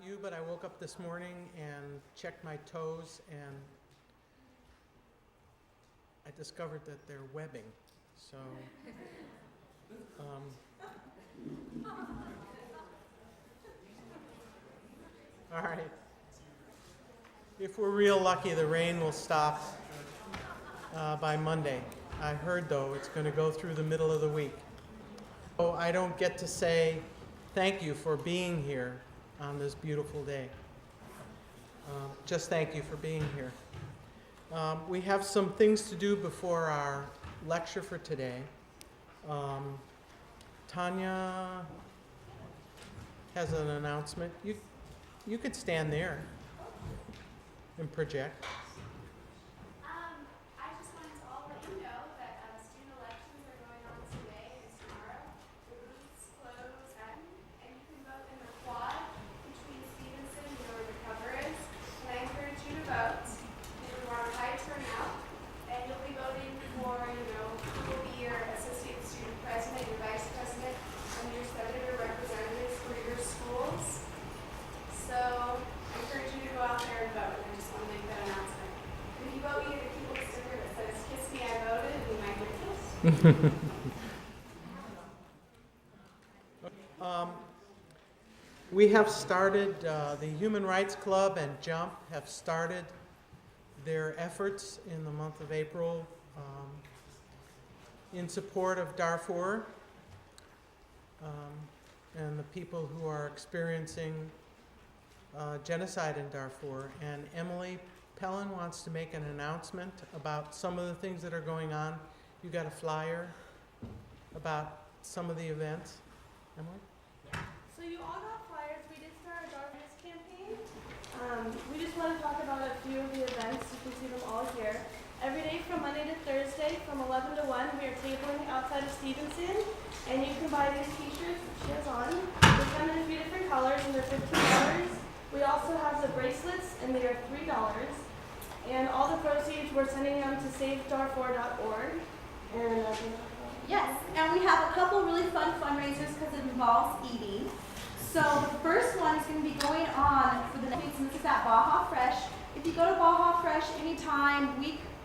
you, but I woke up this morning and checked my toes, and I discovered that they're webbing. So, all right. If we're real lucky, the rain will stop by Monday. I heard, though, it's going to go through the middle of the week. So I don't get to say thank you for being here on this beautiful day. Just thank you for being here. We have some things to do before our lecture for today. Tanya has an announcement. You could stand there and project. I just wanted to all let you know that student elections are going on today and tomorrow. The booths close and you can vote in the quad between Stevenson and where your cover is. And I encourage you to vote. We want a high turnout, and you'll be voting for, who will be your associate student president, your vice president, and your senator representatives for your schools. So I encourage you to go out there and vote. I just want to make that announcement. And if you vote, you get a cute little sticker that says, "Kiss me, I voted," and you might get kissed. We have started, the Human Rights Club and JUMP have started their efforts in the month of April in support of Darfur and the people who are experiencing genocide in Darfur. And Emily Pellin wants to make an announcement about some of the things that are going on. You got a flyer about some of the events. Emily? So you all got flyers. We did start a darkness campaign. We just want to talk about a few of the events. You can see them all here. Every day from Monday to Thursday from 11 to 1, we are tabling outside of Stevenson. And you can buy these t-shirts that she has on. They come in a few different colors and they're $15. We also have the bracelets and they are $3. And all the proceeds, we're sending them to SaveDarfur.org. And Yes, and we have a couple really fun fundraisers because it involves eating. So the first one is going to be going on for the next week, and this is at Baja Fresh. If you go to Baja Fresh anytime,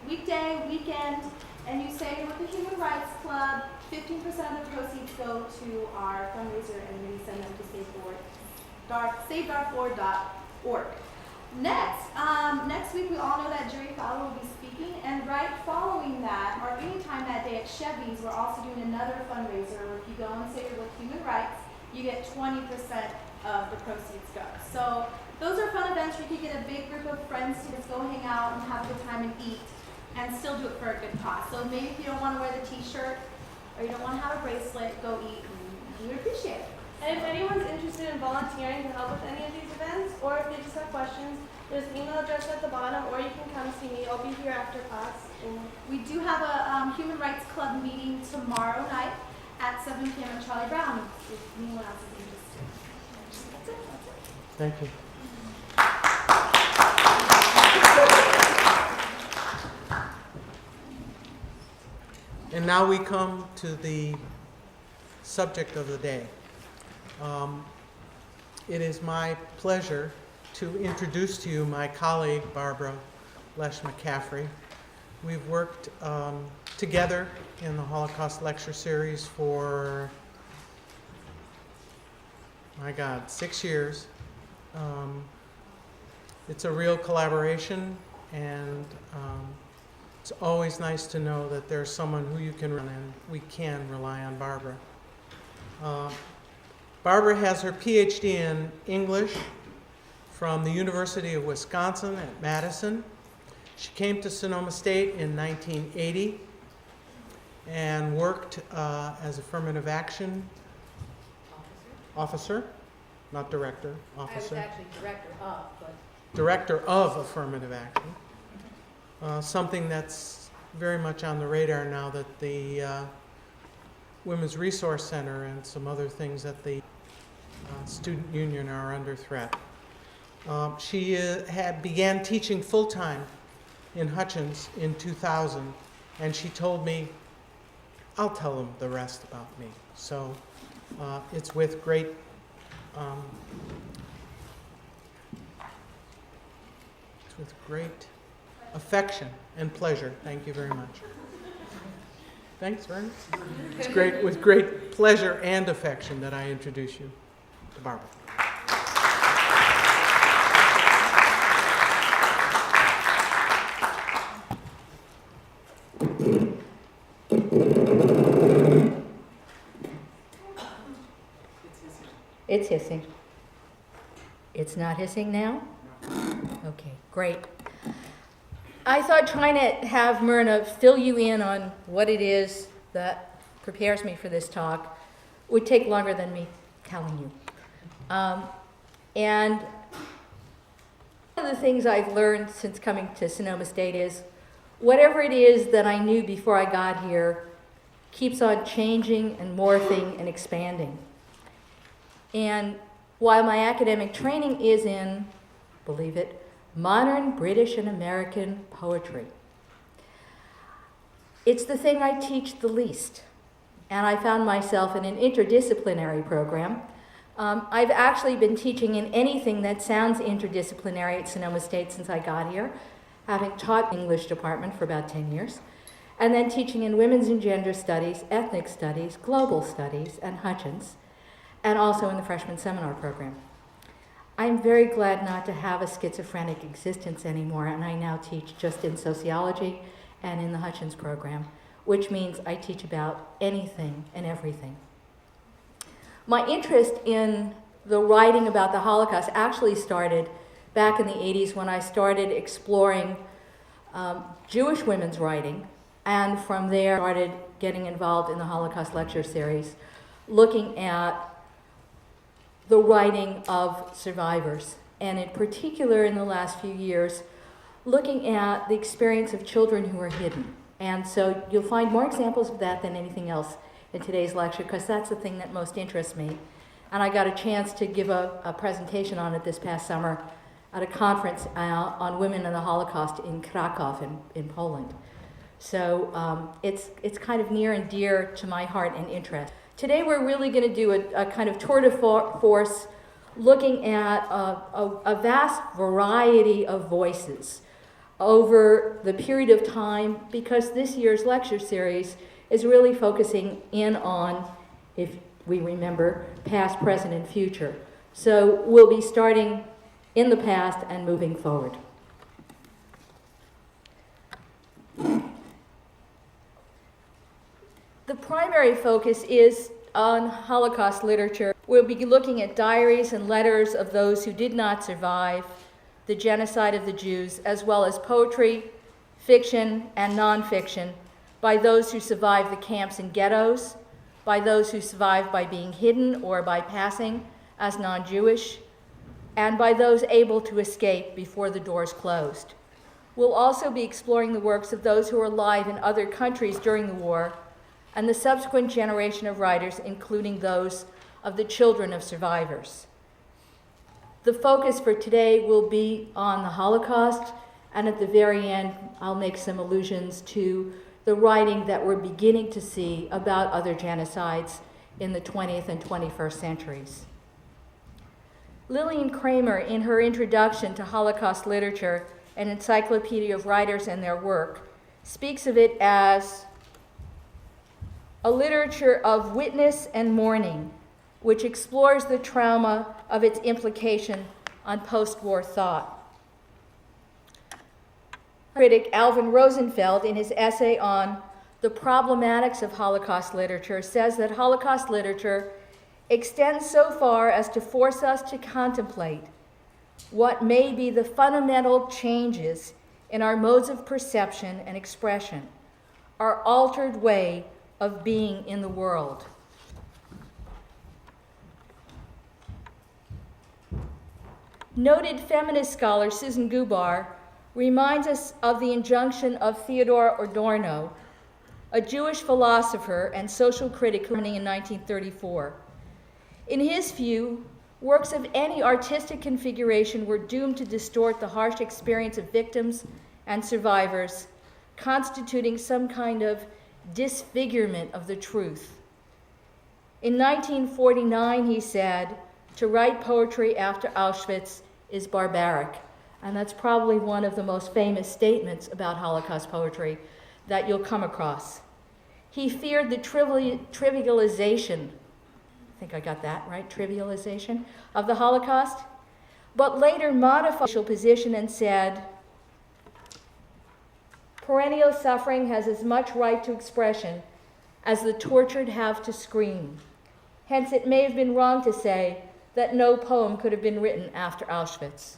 weekday, weekend, and you say you're with the Human Rights Club, 15% of the proceeds go to our fundraiser, and we send them to SaveDarfur.org. Next week we all know that Jerry Fowler will be speaking, and right following that, or anytime that day at Chevy's, we're also doing another fundraiser where if you go and say you're with Human Rights, you get 20% of the proceeds go. So those are fun events where you can get a big group of friends to just go hang out and have a good time and eat, and still do it for a good cause. So maybe if you don't want to wear the t-shirt, or you don't want to have a bracelet, go eat, and we would appreciate it. if anyone's interested in volunteering to help with any of these events, or if they just have questions, there's an email address at the bottom, or you can come see me. I'll be here after class. And we do have a Human Rights Club meeting tomorrow night at 7 p.m. at Charlie Brown, if anyone else is interested. That's it. Thank you. And now we come to the subject of the day. It is my pleasure to introduce to you my colleague, Barbara Lesh McCaffrey. We've worked together in the Holocaust Lecture Series for, 6 years. It's a real collaboration, and it's always nice to know that there's someone who you can rely on, and we can rely on Barbara. Barbara has her Ph.D. in English from the University of Wisconsin at Madison. She came to Sonoma State in 1980 and worked as affirmative action officer, not director, officer. I was actually director of, but... Director of affirmative action. Something that's very much on the radar now that the Women's Resource Center and some other things at the student union are under threat. She began teaching full-time in Hutchins in 2000, and she told me, I'll tell them the rest about me. So it's with great with great affection and pleasure. Thank you very much. Thanks, Vern. It's great with great pleasure and affection that I introduce you to Barbara. It's hissing. It's not hissing now? Okay, great. I thought trying to have Myrna fill you in on what it is that prepares me for this talk would take longer than me telling you. And one of the things I've learned since coming to Sonoma State is whatever it is that I knew before I got here keeps on changing and morphing and expanding. And while my academic training is in, believe it, modern British and American poetry, it's the thing I teach the least. And I found myself in an interdisciplinary program. I've actually been teaching in anything that sounds interdisciplinary at Sonoma State since I got here, having taught English department for about 10 years, and then teaching in women's and gender studies, ethnic studies, global studies, and Hutchins, and also in the freshman seminar program. I'm very glad not to have a schizophrenic existence anymore, and I now teach just in sociology and in the Hutchins program, which means I teach about anything and everything. My interest in the writing about the Holocaust actually started back in the 80s when I started exploring Jewish women's writing, and from there started getting involved in the Holocaust lecture series, looking at the writing of survivors, and in particular in the last few years, looking at the experience of children who are hidden. And so you'll find more examples of that than anything else in today's lecture, because that's the thing that most interests me. And I got a chance to give a presentation on it this past summer at a conference on women and the Holocaust in Krakow in Poland. So it's kind of near and dear to my heart and interest. Today we're really going to do a kind of tour de force looking at a vast variety of voices over the period of time, because this year's lecture series is really focusing in on, if we remember, past, present, and future. So we'll be starting in the past and moving forward. The primary focus is on Holocaust literature. We'll be looking at diaries and letters of those who did not survive the genocide of the Jews, as well as poetry, fiction, and nonfiction by those who survived the camps and ghettos, by those who survived by being hidden or by passing as non-Jewish, and by those able to escape before the doors closed. We'll also be exploring the works of those who were alive in other countries during the war, and the subsequent generation of writers, including those of the children of survivors. The focus for today will be on the Holocaust, and at the very end, I'll make some allusions to the writing that we're beginning to see about other genocides in the 20th and 21st centuries. Lillian Kramer, in her introduction to Holocaust literature, an encyclopedia of writers and their work, speaks of it as a literature of witness and mourning, which explores the trauma of its implication on post-war thought. Critic Alvin Rosenfeld, in his essay on the problematics of Holocaust literature, says that Holocaust literature extends so far as to force us to contemplate what may be the fundamental changes in our modes of perception and expression, our altered way of being in the world. Noted feminist scholar Susan Gubar reminds us of the injunction of Theodor Adorno, a Jewish philosopher and social critic living in 1934. In his view, works of any artistic configuration were doomed to distort the harsh experience of victims and survivors, constituting some kind of disfigurement of the truth. In 1949, he said, "To write poetry after Auschwitz is barbaric," And that's probably one of the most famous statements about Holocaust poetry that you'll come across. He feared the trivialization, I think I got that right, trivialization of the Holocaust, but later modified his position and said, perennial suffering has as much right to expression as the tortured have to scream. Hence, it may have been wrong to say that no poem could have been written after Auschwitz.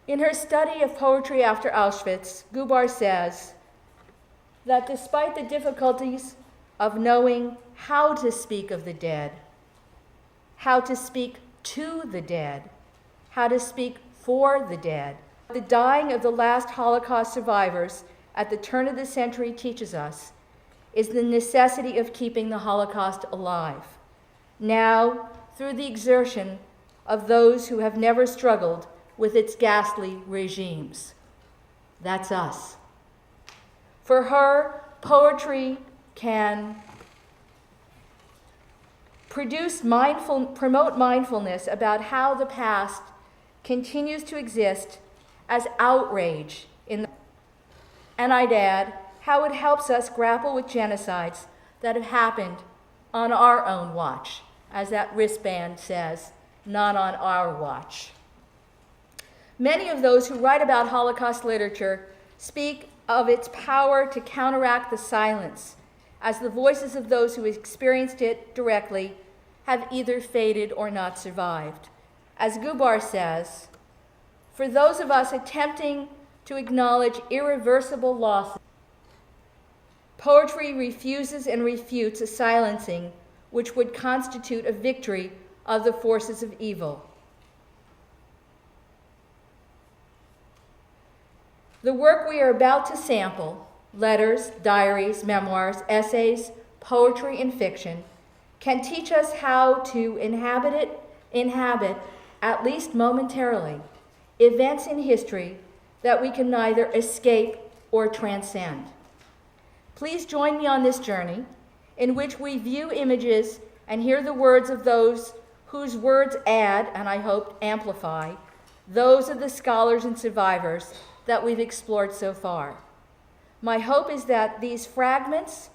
In her study of poetry after Auschwitz, Gubar says that despite the difficulties of knowing how to speak of the dead, how to speak to the dead, how to speak for the dead, the dying of the last Holocaust survivors at the turn of the century teaches us is the necessity of keeping the Holocaust alive, now through the exertion of those who have never struggled with its ghastly regimes. That's us. For her, poetry can promote mindfulness about how the past continues to exist as outrage in the, and I'd add, how it helps us grapple with genocides that have happened on our own watch, as that wristband says, not on our watch. Many of those who write about Holocaust literature speak of its power to counteract the silence, as the voices of those who experienced it directly have either faded or not survived. As Gubar says, for those of us attempting to acknowledge irreversible losses, poetry refuses and refutes a silencing which would constitute a victory of the forces of evil. The work we are about to sample, letters, diaries, memoirs, essays, poetry, and fiction, can teach us how to inhabit, at least momentarily, events in history that we can neither escape or transcend. Please join me on this journey in which we view images and hear the words of those whose words add, and I hope amplify, those of the scholars and survivors that we've explored so far. My hope is that these fragments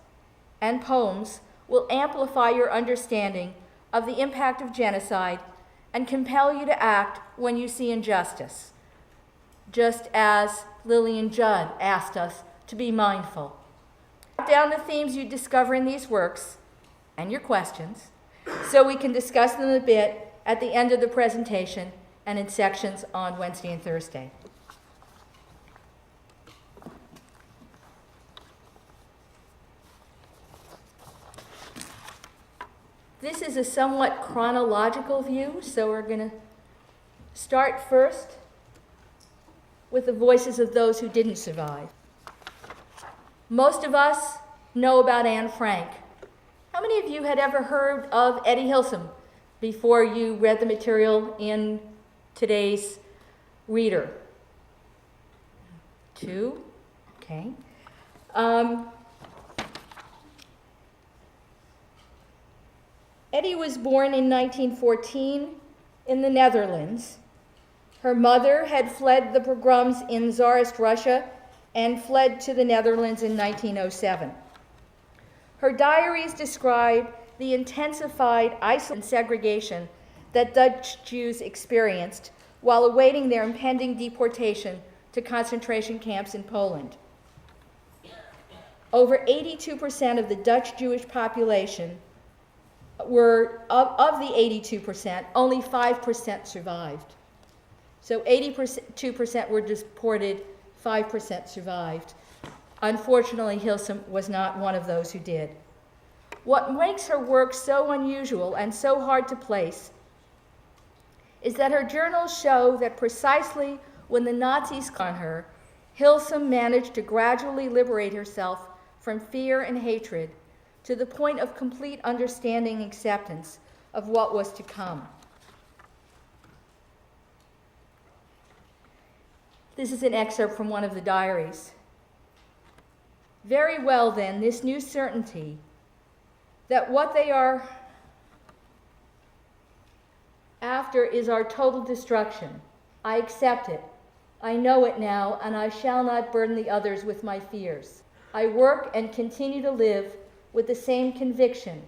and poems will amplify your understanding of the impact of genocide and compel you to act when you see injustice, just as Lillian Judd asked us to be mindful. Write down the themes you discover in these works and your questions so we can discuss them a bit at the end of the presentation and in sections on Wednesday and Thursday. This is a somewhat chronological view, so we're going to start first with the voices of those who didn't survive. Most of us know about Anne Frank. How many of you had ever heard of Eddie Hilsom before you read the material in today's reader? 2? Okay. Eddie was born in 1914 in the Netherlands. Her mother had fled the pogroms in Tsarist Russia and fled to the Netherlands in 1907. Her diaries describe the intensified isolation and segregation that Dutch Jews experienced while awaiting their impending deportation to concentration camps in Poland. Over 82% of the Dutch Jewish population were, of the 82%, only 5% survived. So 82% were deported, 5% survived. Unfortunately, Hilsom was not one of those who did. What makes her work so unusual and so hard to place is that her journals show that precisely when the Nazis caught her, Hilsom managed to gradually liberate herself from fear and hatred to the point of complete understanding and acceptance of what was to come. This is an excerpt from one of the diaries. Very well, then, this new certainty that what they are After is our total destruction. I accept it. I know it now, and I shall not burden the others with my fears. I work and continue to live with the same conviction,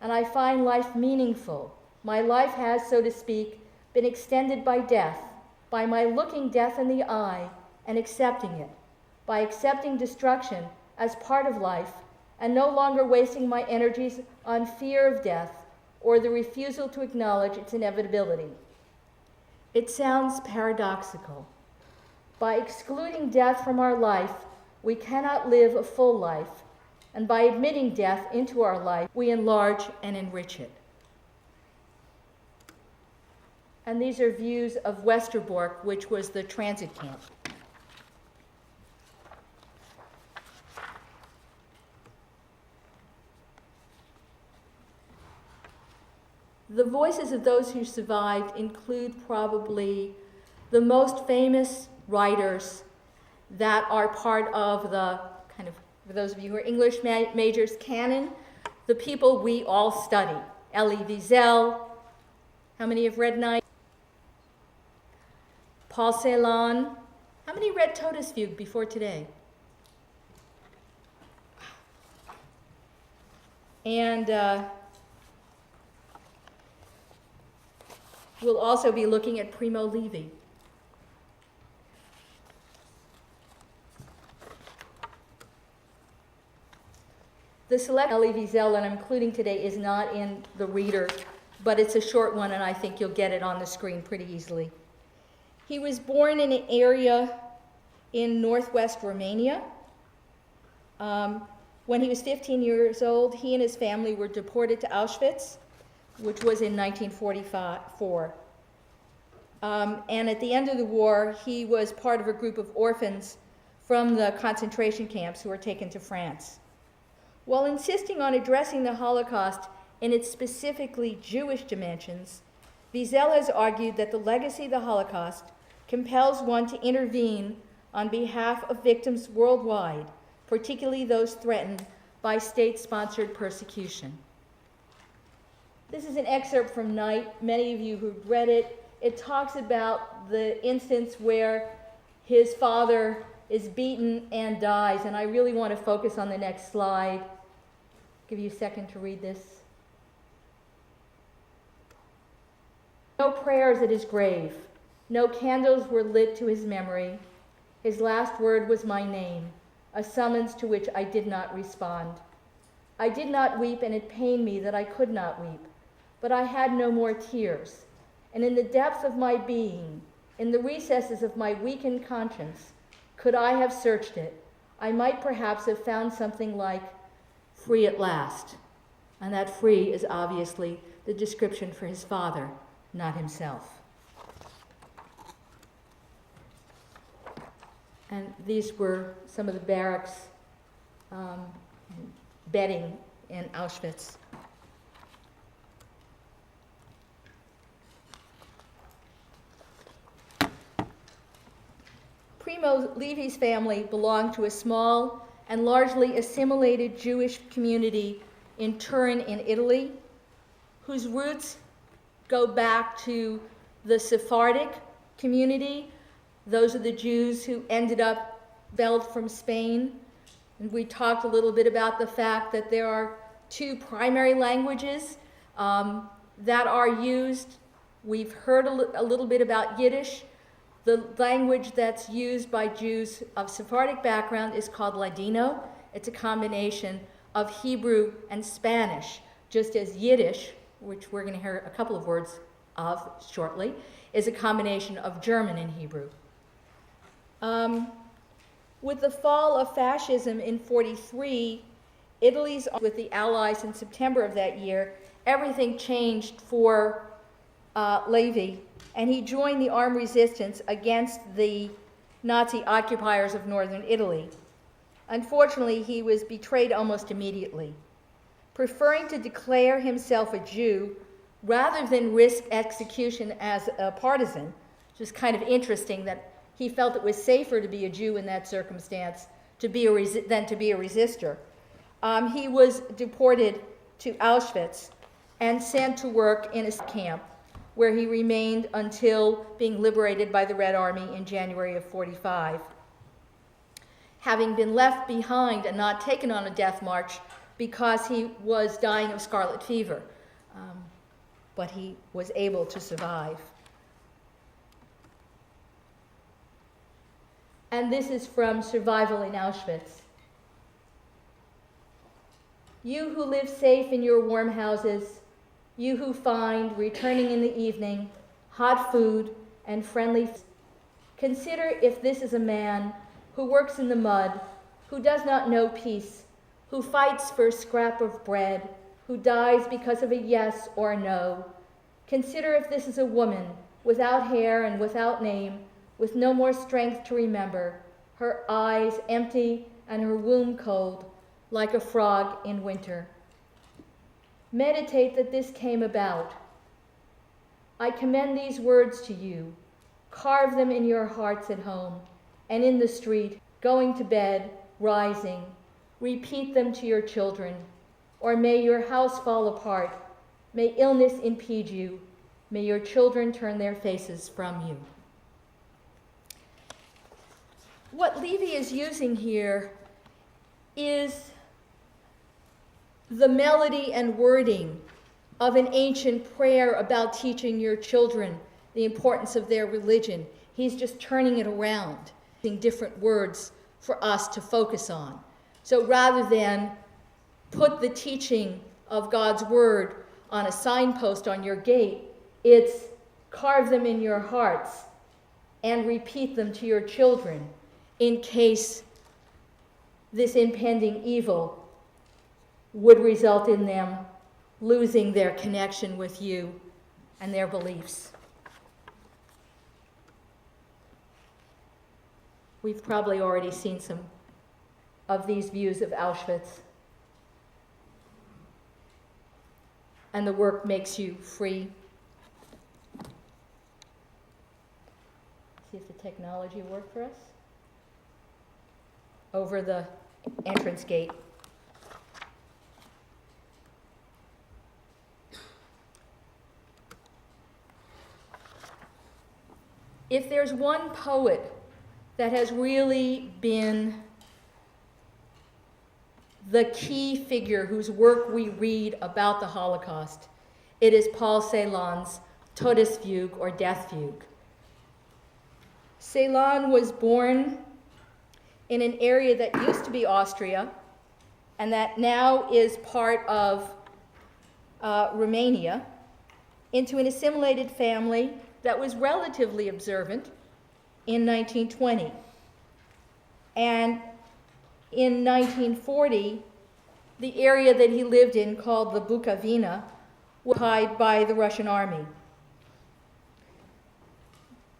and I find life meaningful. My life has, so to speak, been extended by death, by my looking death in the eye and accepting it, by accepting destruction as part of life and no longer wasting my energies on fear of death or the refusal to acknowledge its inevitability. It sounds paradoxical. By excluding death from our life, we cannot live a full life, and by admitting death into our life, we enlarge and enrich it. And these are views of Westerbork, which was the transit camp. The voices of those who survived include probably the most famous writers that are part of the kind of, for those of you who are English majors, canon, the people we all study. Elie Wiesel, how many have read Night? Paul Celan, how many read Todesfuge before today? And we'll also be looking at Primo Levi. The select Elie Wiesel that I'm including today is not in the reader, but it's a short one, and I think you'll get it on the screen pretty easily. He was born in an area in northwest Romania. When he was 15 years old, he and his family were deported to Auschwitz, which was in 1944. And at the end of the war, he was part of a group of orphans from the concentration camps who were taken to France. While insisting on addressing the Holocaust in its specifically Jewish dimensions, Wiesel has argued that the legacy of the Holocaust compels one to intervene on behalf of victims worldwide, particularly those threatened by state-sponsored persecution. This is an excerpt from Night. Many of you who've read it, it talks about the instance where his father is beaten and dies, and I really want to focus on the next slide. Give you a second to read this. No prayers at his grave. No candles were lit to his memory. His last word was my name, a summons to which I did not respond. I did not weep, and it pained me that I could not weep. But I had no more tears, and in the depths of my being, in the recesses of my weakened conscience, could I have searched it, I might perhaps have found something like free at last. And that free is obviously the description for his father, not himself. And these were some of the barracks bedding in Auschwitz. Primo Levi's family belonged to a small and largely assimilated Jewish community in Turin in Italy, whose roots go back to the Sephardic community. Those are the Jews who ended up expelled from Spain. And we talked a little bit about the fact that there are two primary languages that are used. We've heard a little bit about Yiddish. The language that's used by Jews of Sephardic background is called Ladino. It's a combination of Hebrew and Spanish, just as Yiddish, which we're going to hear a couple of words of shortly, is a combination of German and Hebrew. With the fall of fascism in 1943, Italy's with the Allies in September of that year, everything changed for Levi, and he joined the armed resistance against the Nazi occupiers of northern Italy. Unfortunately, he was betrayed almost immediately. Preferring to declare himself a Jew rather than risk execution as a partisan, which is kind of interesting that he felt it was safer to be a Jew in that circumstance than to be a resistor. He was deported to Auschwitz and sent to work in a camp where he remained until being liberated by the Red Army in January of 45. Having been left behind and not taken on a death march because he was dying of scarlet fever, but he was able to survive. And this is from Survival in Auschwitz. You who live safe in your warm houses, you who find, returning in the evening, hot food and friendly, consider if this is a man who works in the mud, who does not know peace, who fights for a scrap of bread, who dies because of a yes or a no. Consider if this is a woman without hair and without name, with no more strength to remember, her eyes empty and her womb cold, like a frog in winter. Meditate that this came about. I commend these words to you. Carve them in your hearts at home and in the street, going to bed, rising. Repeat them to your children. Or may your house fall apart. May illness impede you. May your children turn their faces from you. What Levy is using here is the melody and wording of an ancient prayer about teaching your children the importance of their religion. He's just turning it around, using different words for us to focus on. So rather than put the teaching of God's word on a signpost on your gate, it's carve them in your hearts and repeat them to your children in case this impending evil would result in them losing their connection with you and their beliefs. We've probably already seen some of these views of Auschwitz. And the work makes you free. See if the technology worked for us. Over the entrance gate. If there's one poet that has really been the key figure whose work we read about the Holocaust, it is Paul Celan's Todesfuge or Death Fugue. Celan was born in an area that used to be Austria and that now is part of Romania, into an assimilated family that was relatively observant in 1920. And in 1940, the area that he lived in, called the Bukovina, was occupied by the Russian army.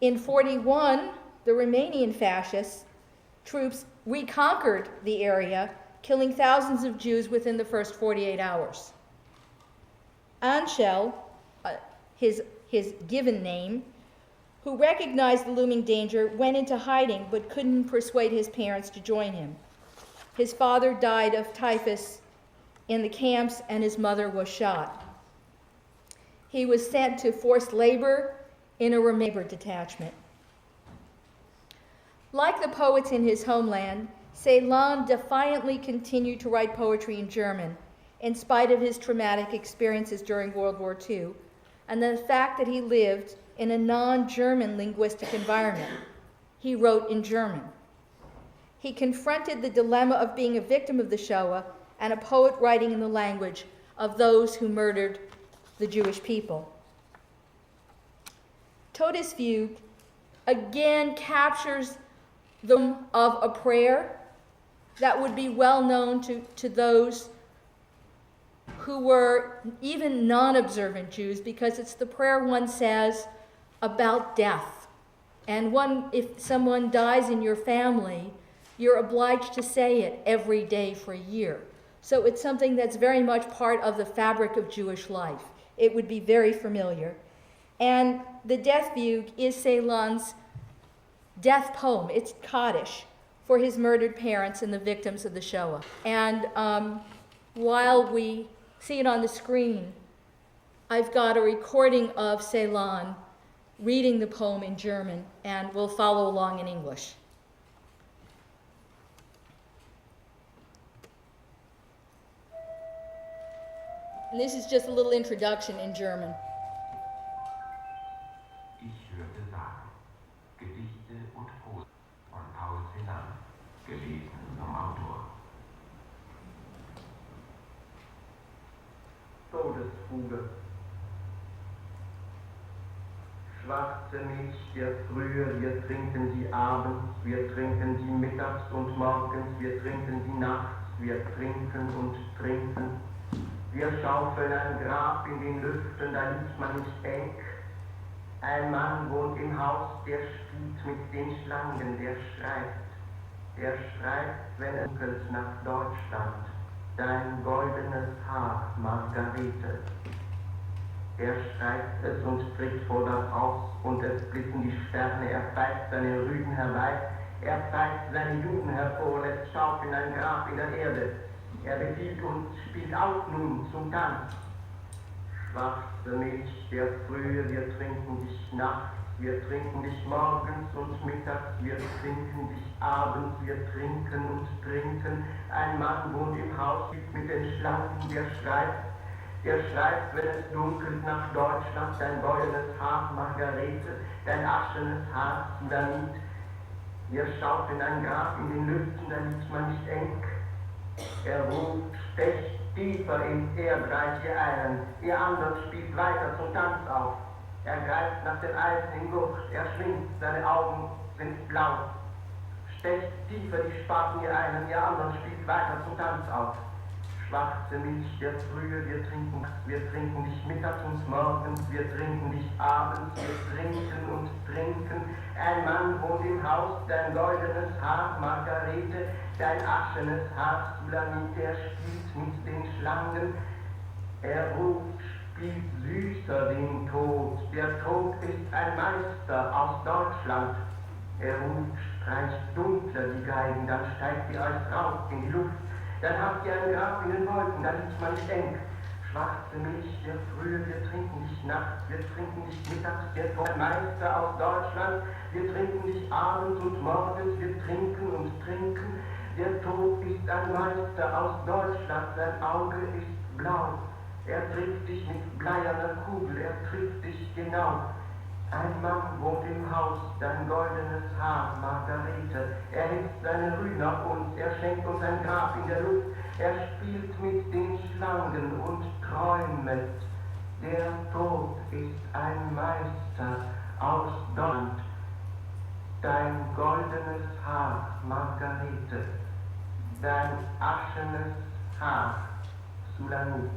In 41, the Romanian fascists troops reconquered the area, killing thousands of Jews within the first 48 hours. Anshel, his given name, who recognized the looming danger, went into hiding but couldn't persuade his parents to join him. His father died of typhus in the camps and his mother was shot. He was sent to forced labor in a Romanian detachment. Like the poets in his homeland, Celan defiantly continued to write poetry in German, in spite of his traumatic experiences during World War II, and the fact that he lived in a non-German linguistic environment. He wrote in German. He confronted the dilemma of being a victim of the Shoah and a poet writing in the language of those who murdered the Jewish people. Todesfuge again captures the of a prayer that would be well known to those who were even non-observant Jews, because it's the prayer one says about death. And if someone dies in your family, you're obliged to say it every day for a year. So it's something that's very much part of the fabric of Jewish life. It would be very familiar. And the Death Fugue is Celan's death poem. It's Kaddish for his murdered parents and the victims of the Shoah. And while we see it on the screen, I've got a recording of Ceylon reading the poem in German, and we'll follow along in English. And this is just a little introduction in German. Ich hörte sagen, Gedichte und Prosa von Paul Celan, gelesen vom Autor. Todesfuge. Schwarze Milch der Frühe, wir trinken sie abends, wir trinken sie mittags und morgens, wir trinken sie nachts, wir trinken und trinken. Wir schaufeln ein Grab in den Lüften, da liegt man nicht eng. Ein Mann wohnt im Haus, der spielt mit den Schlangen, der schreibt, wenn er dunkelt nach Deutschland, dein goldenes Haar, Margarete. Er schreibt es und tritt vor das Haus, und es blitzen die Sterne, er pfeift seine Rüden herbei, er pfeift seine Juden hervor, lässt schaufeln ein Grab in der Erde. Er befiehlt uns, spielt auf nun zum Tanz. Schwarze Milch der Frühe, wir trinken dich nachts, wir trinken dich morgens und mittags, wir trinken dich abends, wir trinken und trinken. Ein Mann wohnt im Haus, mit den Schlangen, der schreibt, wenn es dunkelt nach Deutschland, dein goldenes Haar, Margarete, dein aschenes Haar, Sulamit. Wir schaufeln ein Grab in den Lüften, da liegt man nicht eng. Er ruft, stecht tiefer ins Erdreich, ihr einen, ihr anderen spielt weiter zum Tanz auf. Er greift nach dem eisernen Gurt, er schwingt, seine Augen sind blau. Stecht tiefer die Spaten, ihr einen, ihr anderen spielt weiter zum Tanz auf. Schwarze Milch der Frühe, wir trinken dich mittags und morgens, wir trinken dich abends, wir trinken und trinken. Ein Mann wohnt im Haus, dein goldenes Haar, Margarete, dein aschenes Haar, Sulamit, der spielt mit den Schlangen. Er ruft, spielt süßer den Tod, der Tod ist ein Meister aus Deutschland. Er ruft, streicht dunkler die Geigen, dann steigt ihr euch raus in die Luft. Dann habt ihr ein Grab in den Wolken, da liegt man nicht eng. Schwarze Milch der Frühe, wir trinken dich nachts, wir trinken dich mittags, der Tod Meister aus Deutschland. Wir trinken dich abends und morgens, wir trinken und trinken. Der Tod ist ein Meister aus Deutschland, sein Auge ist blau. Er trifft dich mit bleierner Kugel, er trifft dich genau. Ein Mann wohnt im Haus, dein goldenes Haar, Margarete. Er hebt seine Rüden auf uns, er schenkt uns ein Grab in der Luft. Er spielt mit den Schlangen und träumet. Der Tod ist ein Meister aus Deutschland. Dein goldenes Haar, Margarete. Dein aschenes Haar, Sulamit.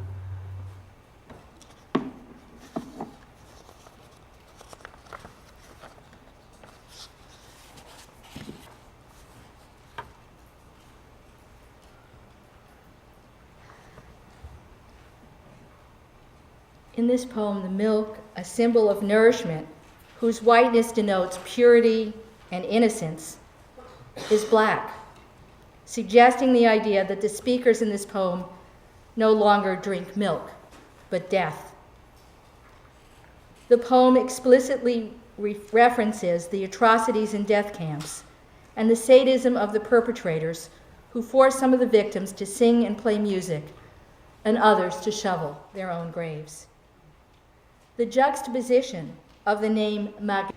In this poem, the milk, a symbol of nourishment, whose whiteness denotes purity and innocence, is black, suggesting the idea that the speakers in this poem no longer drink milk, but death. The poem explicitly references the atrocities in death camps and the sadism of the perpetrators who forced some of the victims to sing and play music and others to shovel their own graves. The juxtaposition of the name Mag,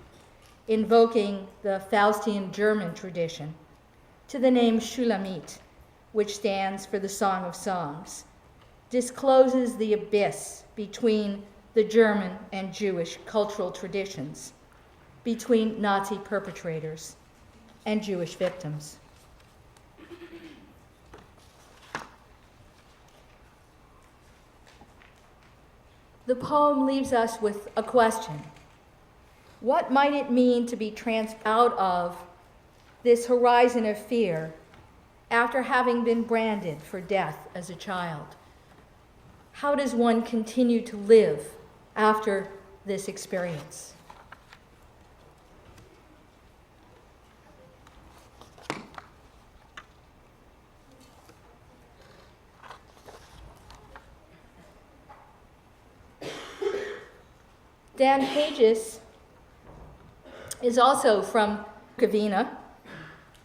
invoking the Faustian German tradition, to the name Shulamit, which stands for the Song of Songs, discloses the abyss between the German and Jewish cultural traditions, between Nazi perpetrators and Jewish victims. The poem leaves us with a question. What might it mean to be out of this horizon of fear after having been branded for death as a child? How does one continue to live after this experience? Dan Pages is also from Bukovina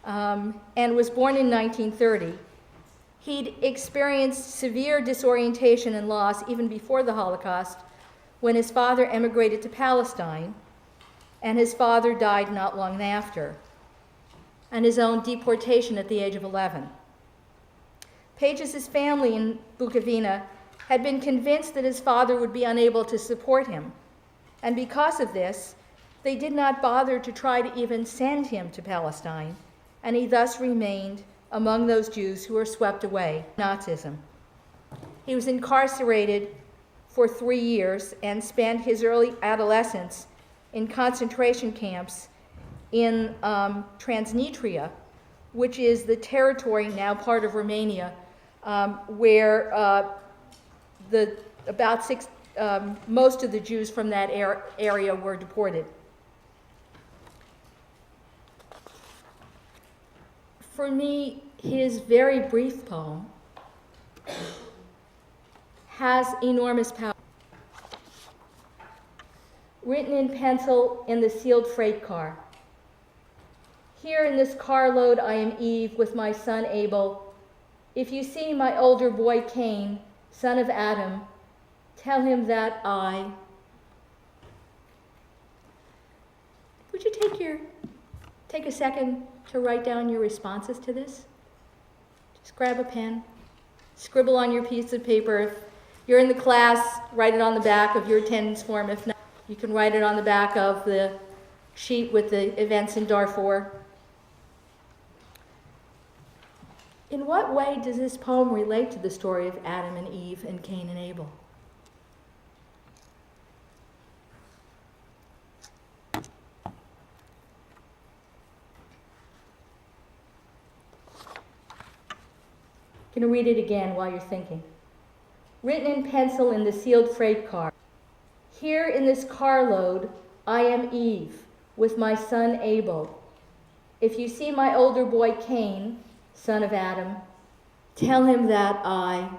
and was born in 1930. He'd experienced severe disorientation and loss even before the Holocaust, when his father emigrated to Palestine, and his father died not long after, and his own deportation at the age of 11. Pages' family in Bukovina had been convinced that his father would be unable to support him, and because of this, they did not bother to try to even send him to Palestine, and he thus remained among those Jews who were swept away by Nazism. He was incarcerated for 3 years and spent his early adolescence in concentration camps in Transnistria, which is the territory, now part of Romania, where most of the Jews from that area were deported. For me, his very brief poem has enormous power. Written in pencil in the sealed freight car. Here in this carload I am Eve with my son Abel. If you see my older boy Cain, son of Adam, tell him that I... Would you take a second to write down your responses to this? Just grab a pen, scribble on your piece of paper. If you're in the class, write it on the back of your attendance form. If not, you can write it on the back of the sheet with the events in Darfur. In what way does this poem relate to the story of Adam and Eve and Cain and Abel? I'm going to read it again while you're thinking. Written in pencil in the sealed freight car. Here in this carload, I am Eve with my son Abel. If you see my older boy Cain, son of Adam, tell him that I...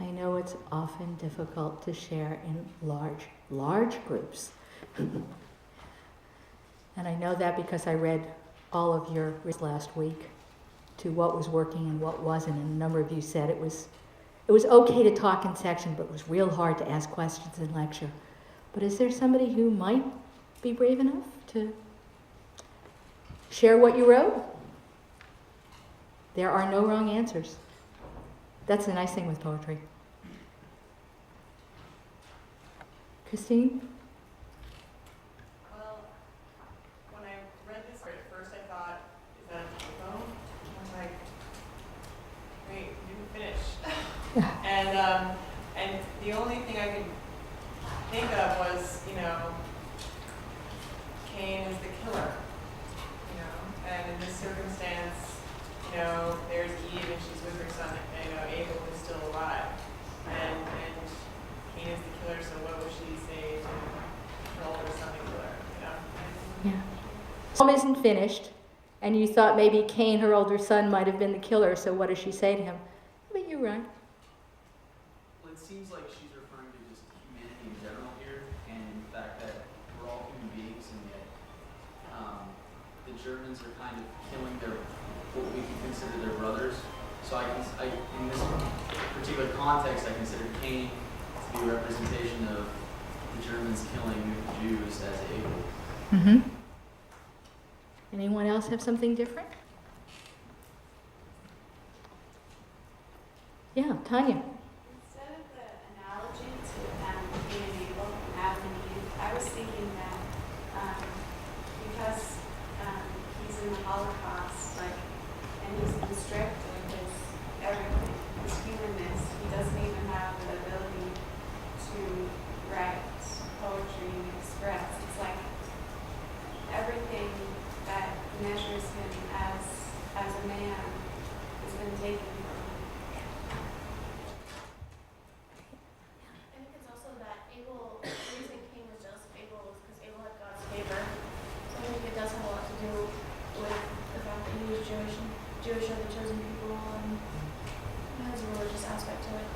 I know it's often difficult to share in large groups. And I know that because I read all of your last week to what was working and what wasn't, and a number of you said it was okay to talk in section, but it was real hard to ask questions in lecture. But is there somebody who might be brave enough to share what you wrote? There are no wrong answers. That's the nice thing with poetry. Christine? Well, when I read this right at first, I thought, is that a typo? I was like, wait, you didn't finish. And the only thing I could think of was, Cain is the killer, and in this circumstance, there's Eve and she's with her son, Abel is still alive, and Cain is the killer, so what would she say to her older son, the killer, Yeah. The poem isn't finished, and you thought maybe Cain, her older son, might have been the killer, so what does she say to him? But you're right. Well, it seems like she's referring to just humanity in general here, and the fact that we're all human beings, and yet the Germans are kind of killing what we can consider their brothers. So in this particular context, I consider Cain to be a representation of the Germans killing the Jews as Abel. Mm-hmm. Anyone else have something different? Yeah, Tanya. Instead of the analogy to Cain and Abel, Adam and Eve, I was thinking that because he's in the Holocaust, and he's constricted, his everything, Jewish are the chosen people, and it has a religious aspect to it.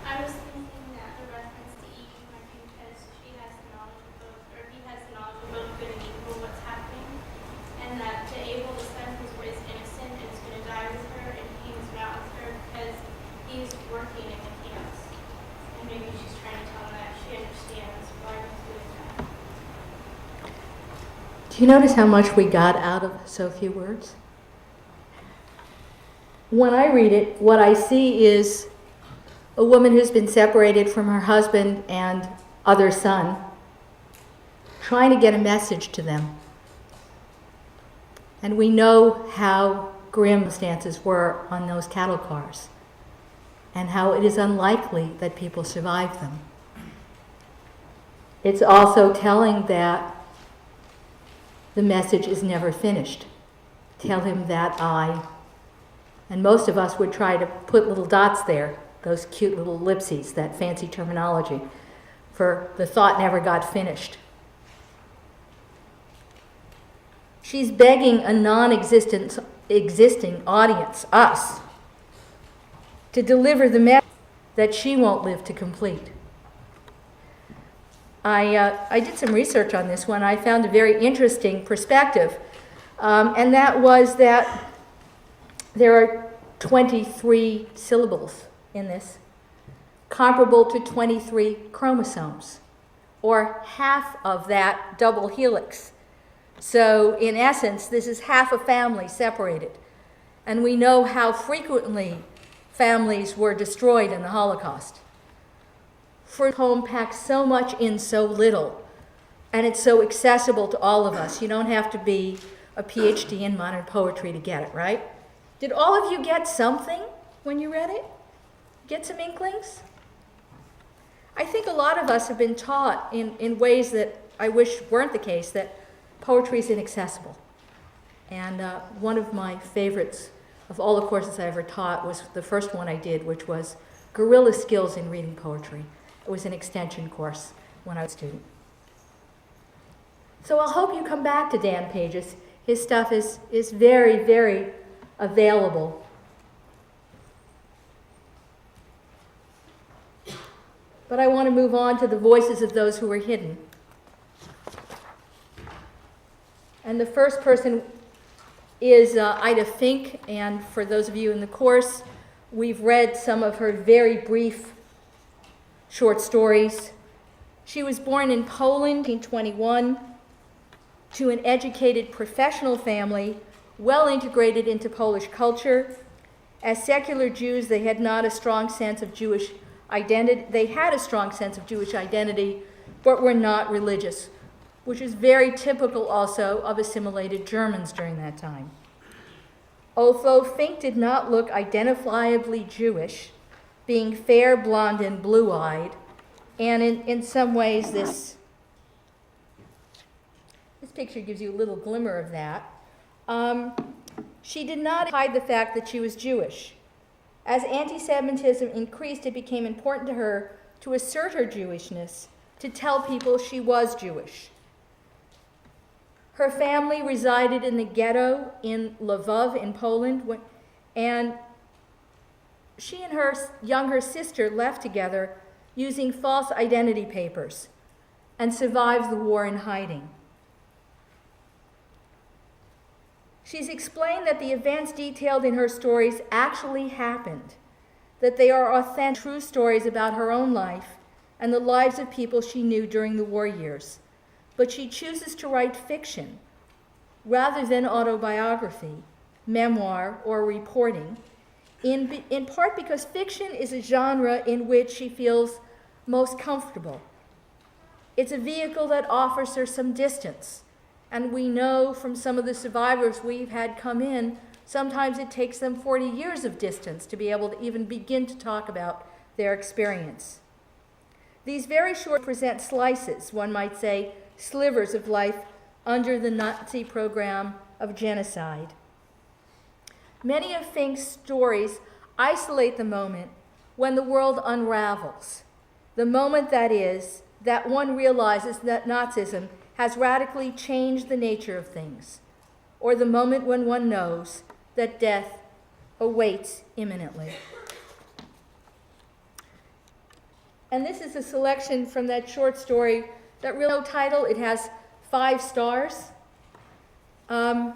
I was thinking that the reference to Eve might be because she has the knowledge of both, or he has the knowledge of both good and evil, what's happening, and that to Abel, the son who's raised innocent, is going to die with her, and he's not with her because he's working in the camps. And maybe she's trying to tell him that she understands why he's doing that. Do you notice how much we got out of so few words? When I read it, what I see is a woman who's been separated from her husband and other son, trying to get a message to them. And we know how grim the stances were on those cattle cars, and how it is unlikely that people survive them. It's also telling that the message is never finished. Tell him that and most of us would try to put little dots there, those cute little ellipses, that fancy terminology, for the thought never got finished. She's begging a existing audience, us, to deliver the message that she won't live to complete. I did some research on this one. I found a very interesting perspective, and that was that there are 23 syllables in this, comparable to 23 chromosomes, or half of that double helix. So in essence, this is half a family separated. And we know how frequently families were destroyed in the Holocaust. For home packs so much in so little, and it's so accessible to all of us. You don't have to be a Ph.D. in modern poetry to get it, right? Did all of you get something when you read it? Get some inklings? I think a lot of us have been taught in ways that I wish weren't the case, that poetry is inaccessible. And one of my favorites of all the courses I ever taught was the first one I did, which was Guerrilla Skills in Reading Poetry. It was an extension course when I was a student. So I'll hope you come back to Dan Page's. His stuff is very, very available. But I want to move on to the voices of those who are hidden. And the first person is Ida Fink, and for those of you in the course, we've read some of her very brief short stories. She was born in Poland in 1921 to an educated professional family, well integrated into Polish culture. As secular Jews, they had not a strong sense of Jewish identity. They had a strong sense of Jewish identity, but were not religious, which is very typical also of assimilated Germans during that time. Although Fink did not look identifiably Jewish, being fair, blonde, and blue-eyed, and in some ways this picture gives you a little glimmer of that, she did not hide the fact that she was Jewish. As anti-Semitism increased, it became important to her to assert her Jewishness, to tell people she was Jewish. Her family resided in the ghetto in Lwów in Poland, and she and her younger sister left together using false identity papers and survived the war in hiding. She's explained that the events detailed in her stories actually happened, that they are authentic, true stories about her own life and the lives of people she knew during the war years. But she chooses to write fiction rather than autobiography, memoir, or reporting, in part because fiction is a genre in which she feels most comfortable. It's a vehicle that offers her some distance. And we know from some of the survivors we've had come in, sometimes it takes them 40 years of distance to be able to even begin to talk about their experience. These very short present slices, one might say, slivers of life under the Nazi program of genocide. Many of Fink's stories isolate the moment when the world unravels, the moment that is, that one realizes that Nazism has radically changed the nature of things, or the moment when one knows that death awaits imminently. And this is a selection from that short story that really no title. It has 5 stars. Hidden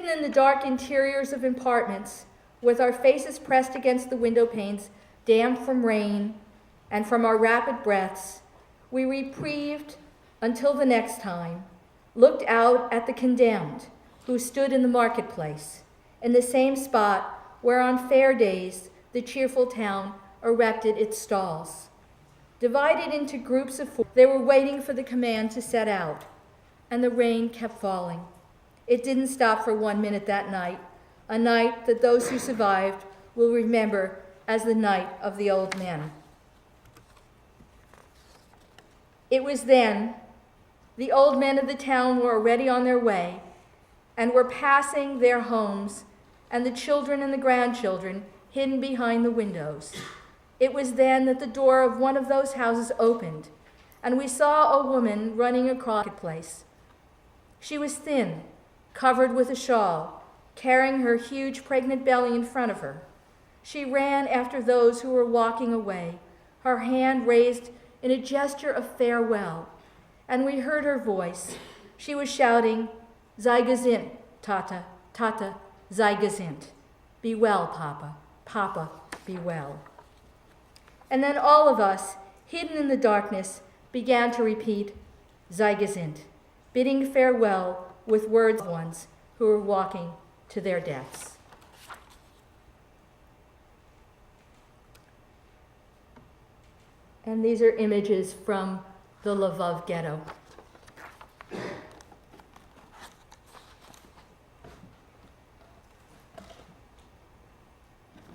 in the dark interiors of apartments, with our faces pressed against the window panes, damp from rain and from our rapid breaths, we reprieved until the next time, looked out at the condemned who stood in the marketplace, in the same spot where on fair days the cheerful town erected its stalls. Divided into groups of 4, they were waiting for the command to set out, and the rain kept falling. It didn't stop for 1 minute that night, a night that those who survived will remember as the night of the old men. It was then the old men of the town were already on their way and were passing their homes, and the children and the grandchildren hidden behind the windows. It was then that the door of one of those houses opened, and we saw a woman running across the place. She was thin, covered with a shawl, carrying her huge pregnant belly in front of her. She ran after those who were walking away, her hand raised in a gesture of farewell, and we heard her voice. She was shouting, "Sei gesund, Tata, Tata, sei gesund. Be well, Papa, Papa, be well." And then all of us, hidden in the darkness, began to repeat, "Sei gesund," bidding farewell with words of ones who were walking to their deaths. And these are images from the Lvov ghetto.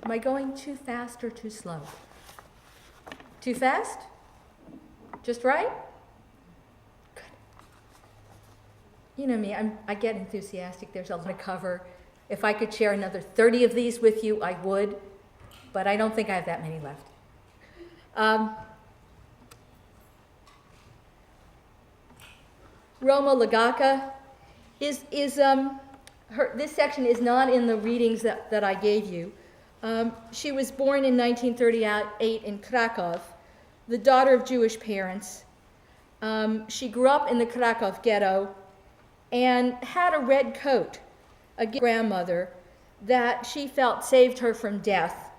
Am I going too fast or too slow? Too fast? Just right? Good. You know me, I get enthusiastic. There's a lot to cover. If I could share another 30 of these with you, I would, but I don't think I have that many left. Roma Lagaka this section is not in the readings that I gave you. She was born in 1938 in Krakow, the daughter of Jewish parents. She grew up in the Krakow ghetto and had a red coat, a grandmother that she felt saved her from death.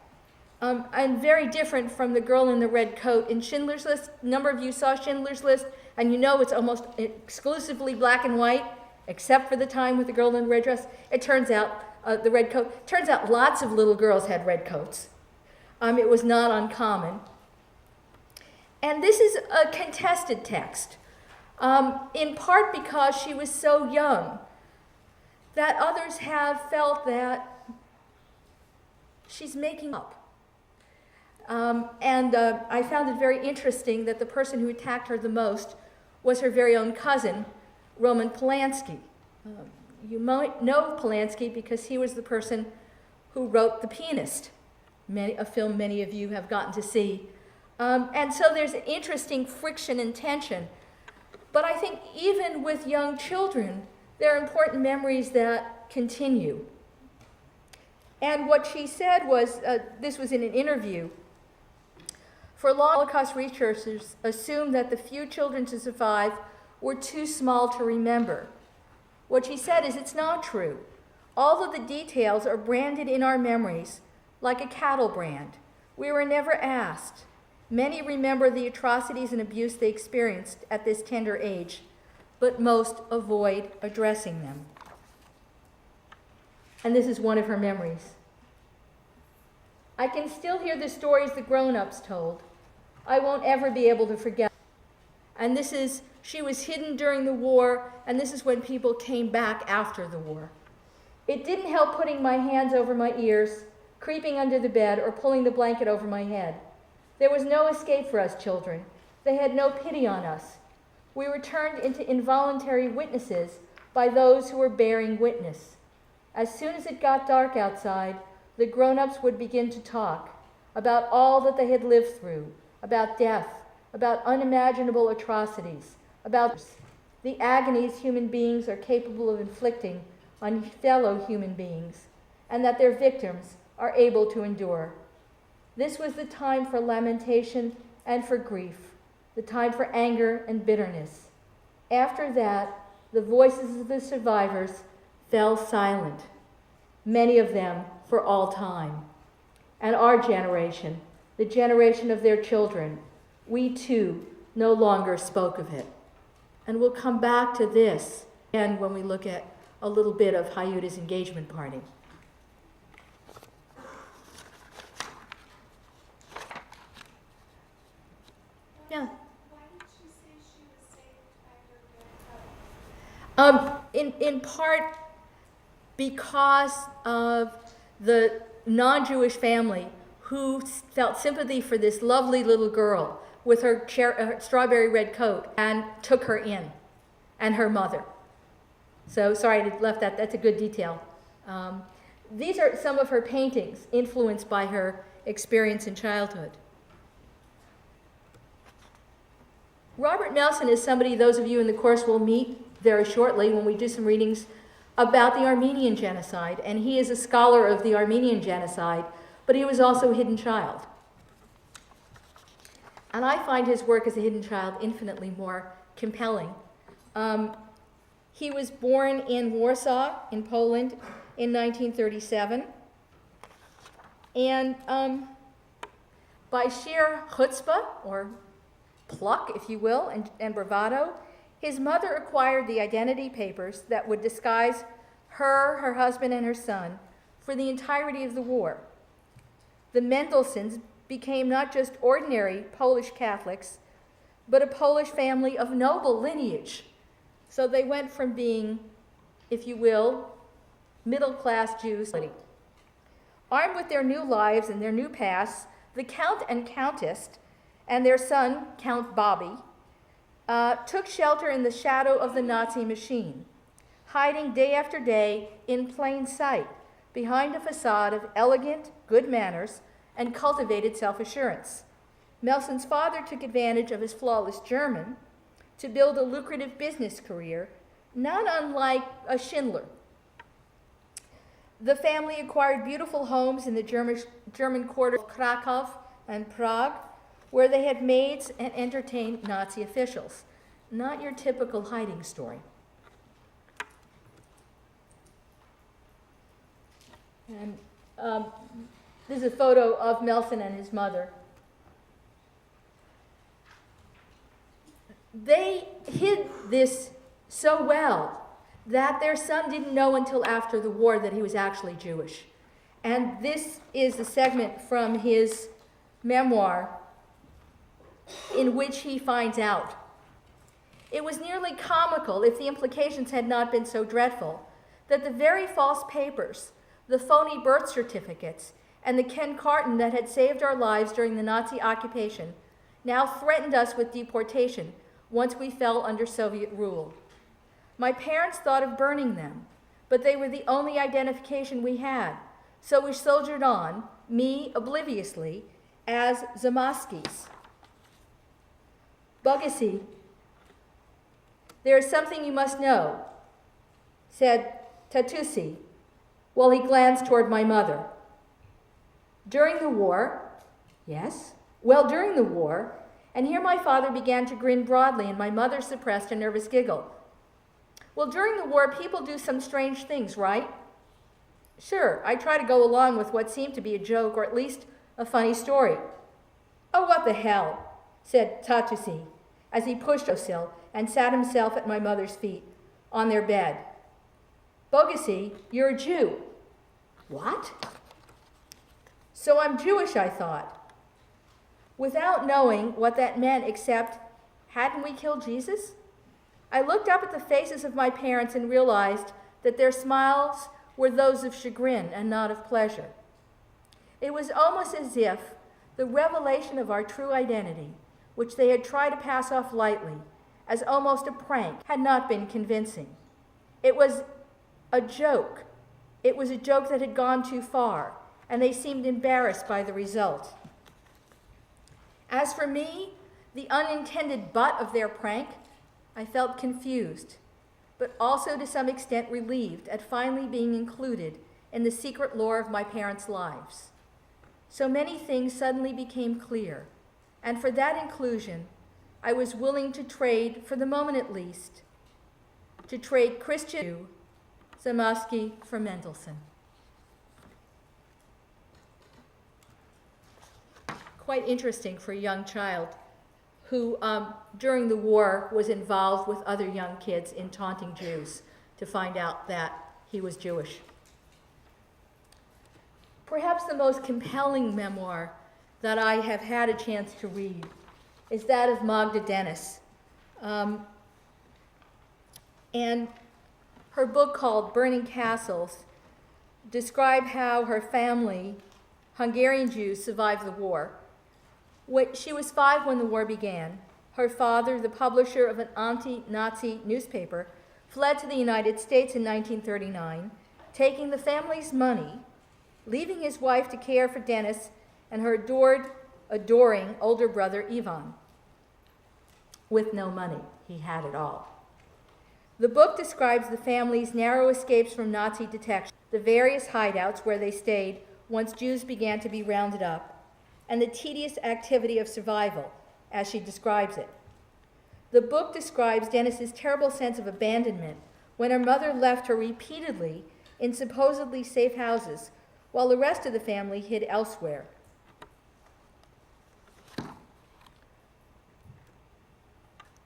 And very different from the girl in the red coat in Schindler's List. A number of you saw Schindler's List, and you know it's almost exclusively black and white, except for the time with the girl in the red dress. It turns out, the red coat, turns out lots of little girls had red coats. It was not uncommon. And this is a contested text, in part because she was so young that others have felt that she's making up. I found it very interesting that the person who attacked her the most was her very own cousin, Roman Polanski. You might know Polanski because he was the person who wrote The Pianist, a film many of you have gotten to see. And so there's interesting friction and tension. But I think even with young children, there are important memories that continue. And what she said was, this was in an interview, for long, Holocaust researchers assumed that the few children to survive were too small to remember. What she said is, it's not true. All of the details are branded in our memories, like a cattle brand. We were never asked. Many remember the atrocities and abuse they experienced at this tender age, but most avoid addressing them. And this is one of her memories. I can still hear the stories the grown-ups told. I won't ever be able to forget. And this is, she was hidden during the war, and this is when people came back after the war. It didn't help putting my hands over my ears, creeping under the bed, or pulling the blanket over my head. There was no escape for us children. They had no pity on us. We were turned into involuntary witnesses by those who were bearing witness. As soon as it got dark outside, the grown-ups would begin to talk about all that they had lived through, about death, about unimaginable atrocities, about... the agonies human beings are capable of inflicting on fellow human beings, and that their victims are able to endure. This was the time for lamentation and for grief, the time for anger and bitterness. After that, the voices of the survivors fell silent, many of them for all time. And our generation, the generation of their children, we too no longer spoke of it. And we'll come back to this again when we look at a little bit of Hayuda's engagement party. Yeah. Why did she say she was saved by her grandmother? In part because of the non-Jewish family who felt sympathy for this lovely little girl with her strawberry red coat and took her in, and her mother. So sorry I left that. That's a good detail. These are some of her paintings influenced by her experience in childhood. Robert Nelson is somebody those of you in the course will meet very shortly when we do some readings about the Armenian genocide, and he is a scholar of the Armenian genocide, but he was also a hidden child. And I find his work as a hidden child infinitely more compelling. He was born in Warsaw, in Poland, in 1937, and by sheer chutzpah, or pluck, if you will, and bravado, his mother acquired the identity papers that would disguise her husband, and her son for the entirety of the war. The Mendelssohns became not just ordinary Polish Catholics, but a Polish family of noble lineage. So they went from being, if you will, middle-class Jews. Armed with their new lives and their new pasts, the Count and Countess and their son, Count Bobby, took shelter in the shadow of the Nazi machine, hiding day after day in plain sight behind a facade of elegant, good manners and cultivated self-assurance. Melson's father took advantage of his flawless German to build a lucrative business career, not unlike a Schindler. The family acquired beautiful homes in the German quarter of Krakow and Prague, where they had maids and entertained Nazi officials. Not your typical hiding story. And this is a photo of Melson and his mother. They hid this so well that their son didn't know until after the war that he was actually Jewish. And this is a segment from his memoir in which he finds out. It was nearly comical, if the implications had not been so dreadful, that the very false papers, the phony birth certificates, and the Ken Carton that had saved our lives during the Nazi occupation now threatened us with deportation once we fell under Soviet rule. My parents thought of burning them, but they were the only identification we had, so we soldiered on, me obliviously, as Zamaskis. Bogacy, there is something you must know, said Tatusi, while he glanced toward my mother. During the war, yes, well, during the war, and here my father began to grin broadly, and my mother suppressed a nervous giggle. Well, during the war, people do some strange things, right? Sure, I try to go along with what seemed to be a joke, or at least a funny story. Oh, what the hell, said Tatusi, as he pushed Osil and sat himself at my mother's feet on their bed. Bogacy, you're a Jew. What? So I'm Jewish, I thought. Without knowing what that meant, except, hadn't we killed Jesus? I looked up at the faces of my parents and realized that their smiles were those of chagrin and not of pleasure. It was almost as if the revelation of our true identity, which they had tried to pass off lightly, as almost a prank, had not been convincing. It was a joke. It was a joke that had gone too far, and they seemed embarrassed by the result. As for me, the unintended butt of their prank, I felt confused, but also to some extent relieved at finally being included in the secret lore of my parents' lives. So many things suddenly became clear, and for that inclusion, I was willing to trade, for the moment at least, to trade Christian Zamoyski for Mendelssohn. Quite interesting for a young child who, during the war, was involved with other young kids in taunting Jews to find out that he was Jewish. Perhaps the most compelling memoir that I have had a chance to read is that of Magda Dennis. And her book called Burning Castles described how her family, Hungarian Jews, survived the war. She was 5 when the war began. Her father, the publisher of an anti-Nazi newspaper, fled to the United States in 1939, taking the family's money, leaving his wife to care for Dennis and her adoring older brother Ivan. With no money, he had it all. The book describes the family's narrow escapes from Nazi detection, the various hideouts where they stayed once Jews began to be rounded up, and the tedious activity of survival, as she describes it. The book describes Dennis's terrible sense of abandonment when her mother left her repeatedly in supposedly safe houses, while the rest of the family hid elsewhere.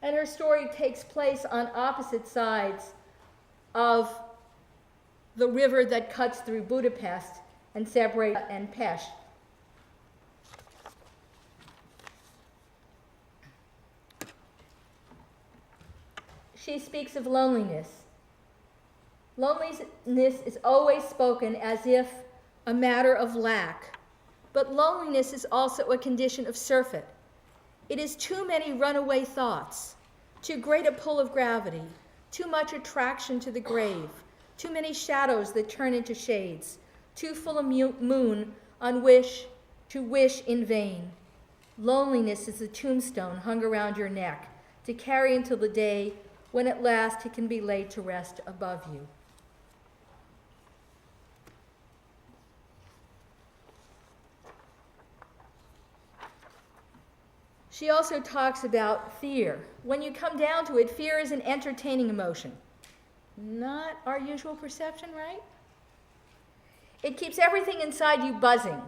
And her story takes place on opposite sides of the river that cuts through Budapest and separates and Pest. She speaks of loneliness. Loneliness is always spoken as if a matter of lack, but loneliness is also a condition of surfeit. It is too many runaway thoughts, too great a pull of gravity, too much attraction to the grave, too many shadows that turn into shades, too full a moon on which to wish in vain. Loneliness is a tombstone hung around your neck to carry until the day when at last it can be laid to rest above you. She also talks about fear. When you come down to it, fear is an entertaining emotion. Not our usual perception, right? It keeps everything inside you buzzing.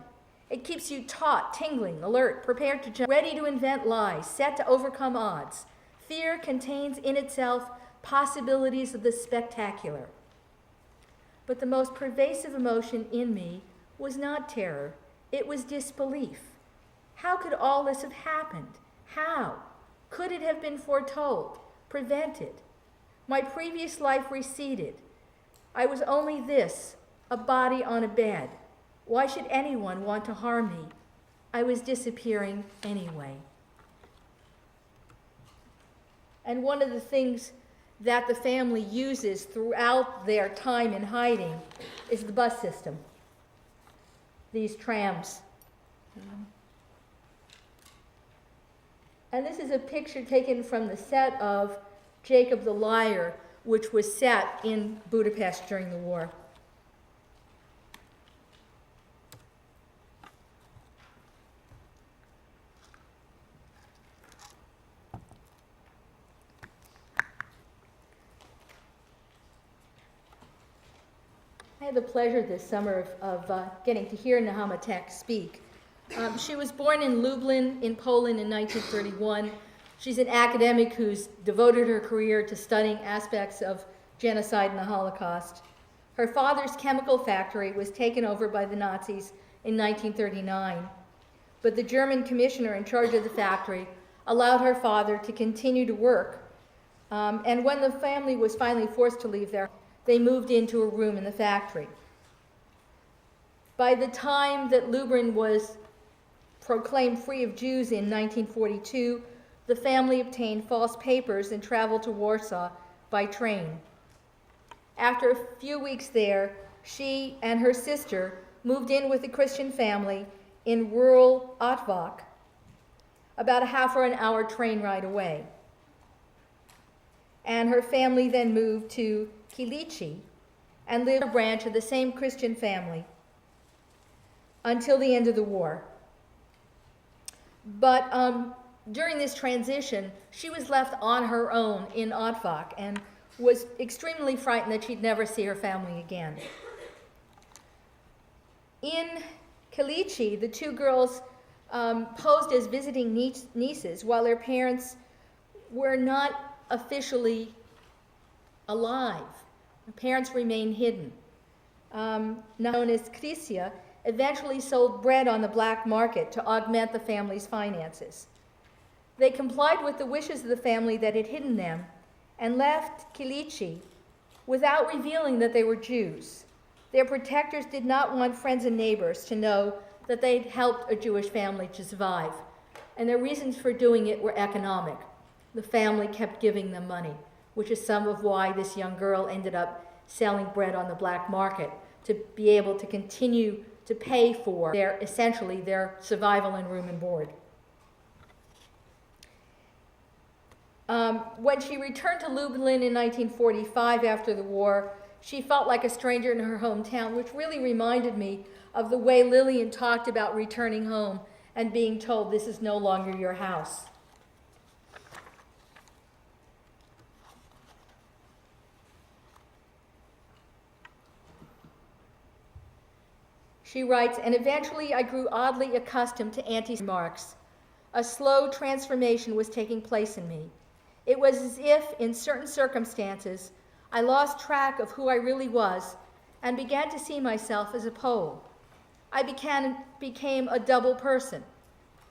It keeps you taut, tingling, alert, prepared to jump, ready to invent lies, set to overcome odds. Fear contains in itself possibilities of the spectacular. But the most pervasive emotion in me was not terror, it was disbelief. How could all this have happened? How? Could it have been foretold, prevented? My previous life receded. I was only this, a body on a bed. Why should anyone want to harm me? I was disappearing anyway. And one of the things that the family uses throughout their time in hiding is the bus system, these trams. And this is a picture taken from the set of Jacob the Liar, which was set in Budapest during the war. I had the pleasure this summer of getting to hear Nahama Tech speak. She was born in Lublin in Poland in 1931. She's an academic who's devoted her career to studying aspects of genocide and the Holocaust. Her father's chemical factory was taken over by the Nazis in 1939, but the German commissioner in charge of the factory allowed her father to continue to work. And when the family was finally forced to leave there, they moved into a room in the factory. By the time that Lublin was proclaimed free of Jews in 1942, the family obtained false papers and traveled to Warsaw by train. After a few weeks there, she and her sister moved in with a Christian family in rural Otwock, about a half or an hour train ride away. and her family then moved to Kilichi and lived in a branch of the same Christian family until the end of the war. But during this transition, she was left on her own in Otfak and was extremely frightened that she'd never see her family again. In Kilichi, the two girls posed as visiting nieces while their parents were not officially alive. The parents remained hidden. Known as Krisia, eventually sold bread on the black market to augment the family's finances. They complied with the wishes of the family that had hidden them and left Kilichi without revealing that they were Jews. Their protectors did not want friends and neighbors to know that they'd helped a Jewish family to survive, and their reasons for doing it were economic. The family kept giving them money, which is some of why this young girl ended up selling bread on the black market, to be able to continue to pay for essentially their survival and room and board. When she returned to Lublin in 1945 after the war, she felt like a stranger in her hometown, which really reminded me of the way Lillian talked about returning home and being told this is no longer your house. She writes, and eventually I grew oddly accustomed to Auntie's remarks. A slow transformation was taking place in me. It was as if, in certain circumstances, I lost track of who I really was and began to see myself as a Pole. I became a double person.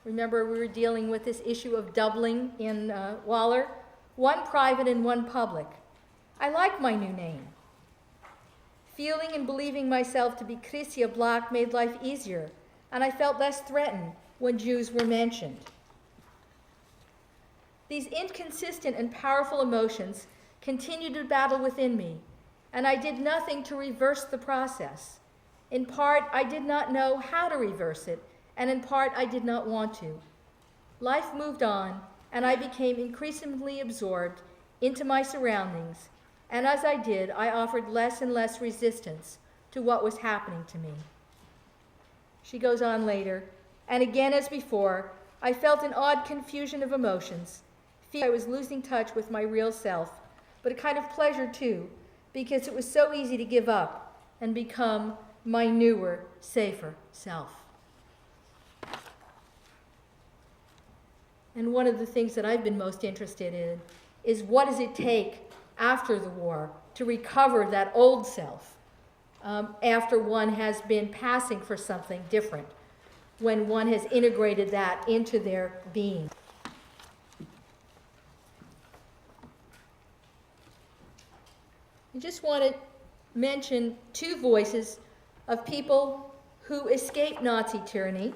Remember, we were dealing with this issue of doubling in Waller? One private and one public. I like my new name. Feeling and believing myself to be Krisia Block made life easier, and I felt less threatened when Jews were mentioned. These inconsistent and powerful emotions continued to battle within me, and I did nothing to reverse the process. In part, I did not know how to reverse it, and in part, I did not want to. Life moved on, and I became increasingly absorbed into my surroundings, and as I did, I offered less and less resistance to what was happening to me. She goes on later, and again as before, I felt an odd confusion of emotions. Fear I was losing touch with my real self, but a kind of pleasure too, because it was so easy to give up and become my newer, safer self. And one of the things that I've been most interested in is what does it take after the war to recover that old self after one has been passing for something different, when one has integrated that into their being. I just want to mention two voices of people who escaped Nazi tyranny.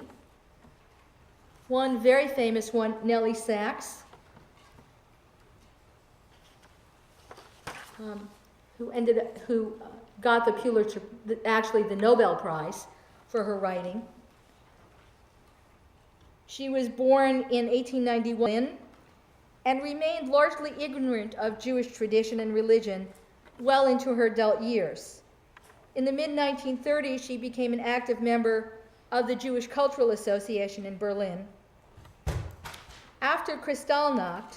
One very famous one, Nellie Sachs, who got the Pulitzer, actually the Nobel Prize for her writing. She was born in 1891 and remained largely ignorant of Jewish tradition and religion well into her adult years. In the mid-1930s, she became an active member of the Jewish Cultural Association in Berlin. After Kristallnacht,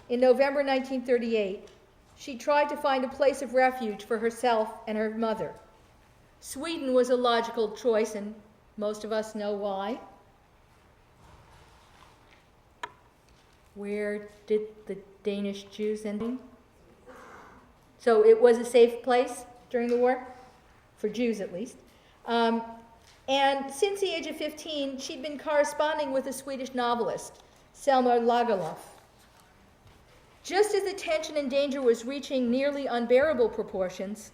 in November 1938, she tried to find a place of refuge for herself and her mother. Sweden was a logical choice, and most of us know why. Where did the Danish Jews end up? So it was a safe place during the war, for Jews at least. And since the age of 15, she'd been corresponding with a Swedish novelist, Selma Lagerlöf. Just as the tension and danger was reaching nearly unbearable proportions,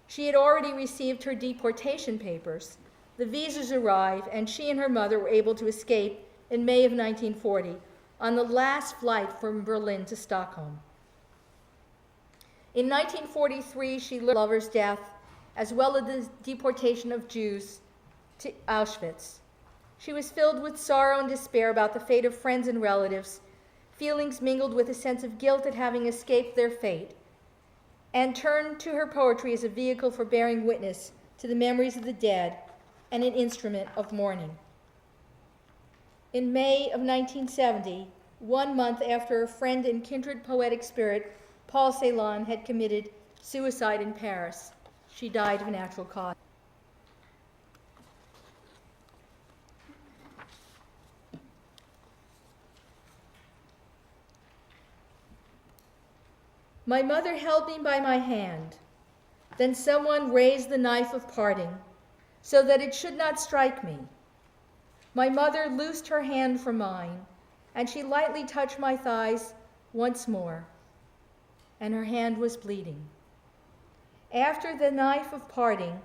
she had already received her deportation papers. The visas arrived, and she and her mother were able to escape in May of 1940 on the last flight from Berlin to Stockholm. In 1943, she learned of her lover's death, as well as the deportation of Jews to Auschwitz. She was filled with sorrow and despair about the fate of friends and relatives, feelings mingled with a sense of guilt at having escaped their fate, and turned to her poetry as a vehicle for bearing witness to the memories of the dead and an instrument of mourning. In May of 1970, 1 month after a friend and kindred poetic spirit, Paul Celan, had committed suicide in Paris, she died of natural causes. My mother held me by my hand. Then someone raised the knife of parting so that it should not strike me. My mother loosed her hand from mine, and she lightly touched my thighs once more, and her hand was bleeding. After the knife of parting,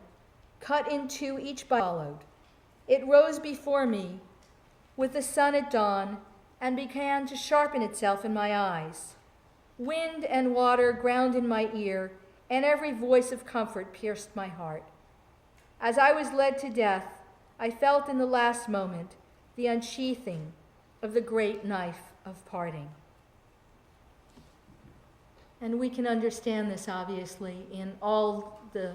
cut in two each followed, it rose before me with the sun at dawn and began to sharpen itself in my eyes. Wind and water ground in my ear, and every voice of comfort pierced my heart. As I was led to death, I felt in the last moment the unsheathing of the great knife of parting. And we can understand this, obviously, in all the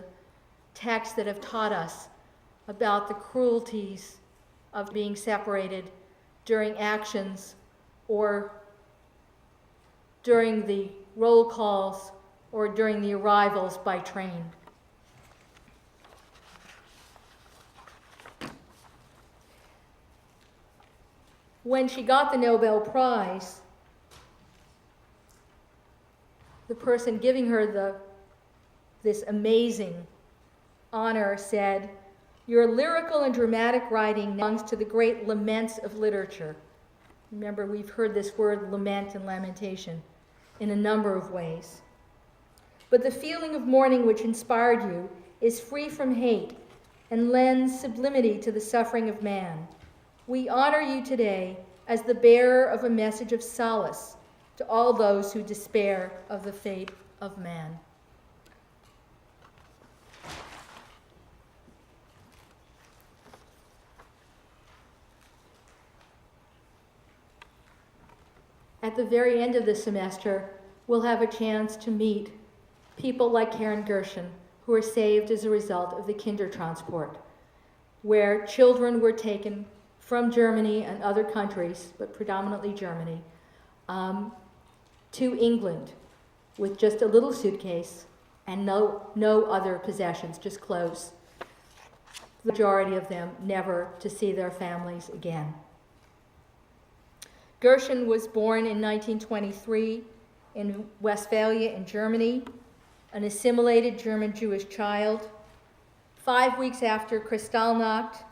texts that have taught us about the cruelties of being separated during actions or during the roll calls or during the arrivals by train. When she got the Nobel Prize, the person giving her this amazing honor said, "Your lyrical and dramatic writing belongs to the great laments of literature." Remember, we've heard this word lament and lamentation in a number of ways. But the feeling of mourning which inspired you is free from hate and lends sublimity to the suffering of man. We honor you today as the bearer of a message of solace to all those who despair of the fate of man. At the very end of the semester, we'll have a chance to meet people like Karen Gershon, who were saved as a result of the Kindertransport, where children were taken from Germany and other countries, but predominantly Germany, to England with just a little suitcase and no other possessions, just clothes. The majority of them never to see their families again. Gershon was born in 1923 in Westphalia in Germany, an assimilated German Jewish child. 5 weeks after Kristallnacht,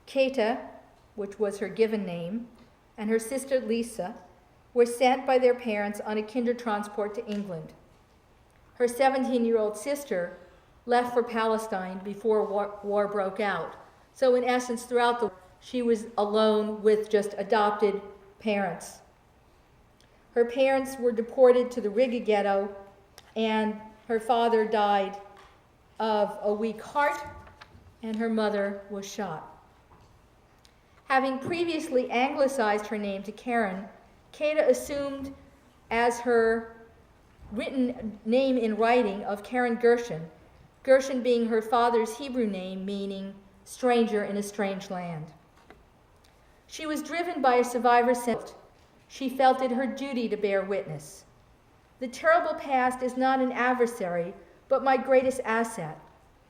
Käthe, which was her given name, and her sister Lisa were sent by their parents on a Kindertransport to England. Her 17-year-old sister left for Palestine before war broke out. So in essence, throughout the war, she was alone with just adopted parents. Her parents were deported to the Riga ghetto, and her father died of a weak heart, and her mother was shot. Having previously anglicized her name to Karen, Käthe assumed as her written name in writing of Karen Gershon, Gershon being her father's Hebrew name, meaning stranger in a strange land. She was driven by a survivor's sense. She felt it her duty to bear witness. The terrible past is not an adversary, but my greatest asset.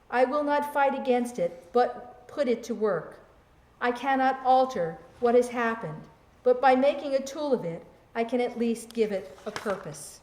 I will not fight against it, but put it to work. I cannot alter what has happened, but by making a tool of it, I can at least give it a purpose.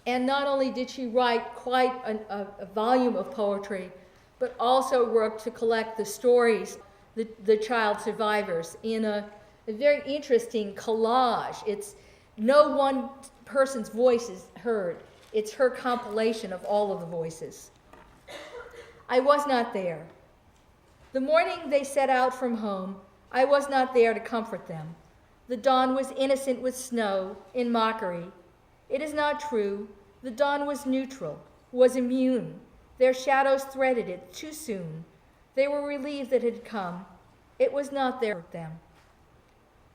And not only did she write quite a volume of poetry, but also worked to collect the stories, the child survivors, in a very interesting collage. It's no one person's voice is heard. It's her compilation of all of the voices. I was not there. The morning they set out from home, I was not there to comfort them. The dawn was innocent with snow, in mockery. It is not true. The dawn was neutral, was immune. Their shadows threaded it too soon, They were relieved that it had come. It was not there for them.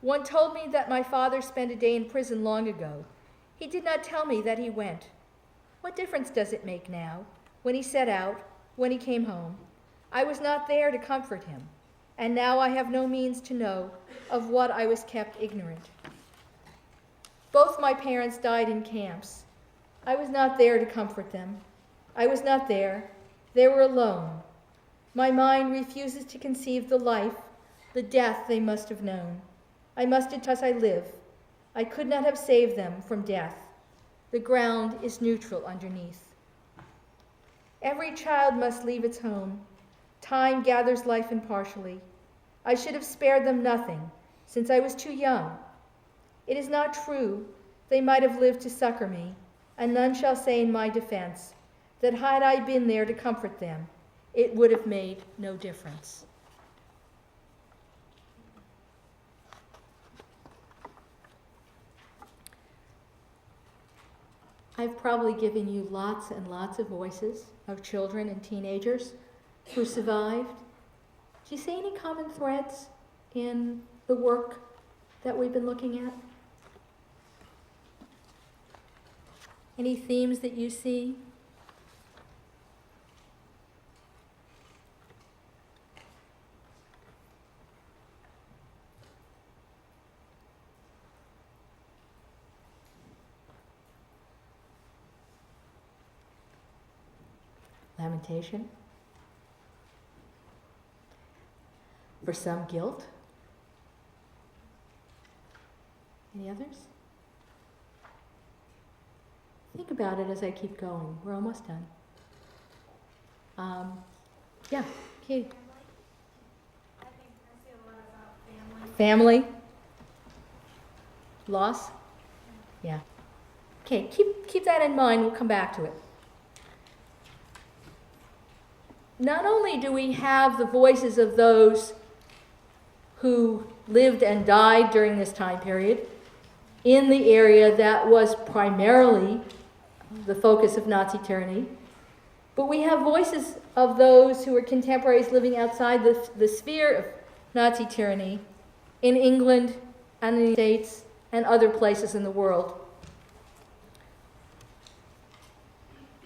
One told me that my father spent a day in prison long ago. He did not tell me that he went. What difference does it make now, when he set out, when he came home? I was not there to comfort him, and now I have no means to know of what I was kept ignorant. Both my parents died in camps. I was not there to comfort them. I was not there. They were alone. My mind refuses to conceive the life, the death they must have known. I must because I live. I could not have saved them from death. The ground is neutral underneath. Every child must leave its home. Time gathers life impartially. I should have spared them nothing, since I was too young. It is not true. They might have lived to succor me, and none shall say in my defense that had I been there to comfort them, it would have made no difference. I've probably given you lots and lots of voices of children and teenagers who survived. Do you see any common threads in the work that we've been looking at? Any themes that you see? Lamentation. For some, guilt. Any others? Think about it as I keep going. We're almost done. Yeah, Katie. I think I see a lot about Family. Loss. Yeah. Okay, keep that in mind. We'll come back to it. Not only do we have the voices of those who lived and died during this time period in the area that was primarily the focus of Nazi tyranny, but we have voices of those who were contemporaries living outside the sphere of Nazi tyranny in England and the United States and other places in the world.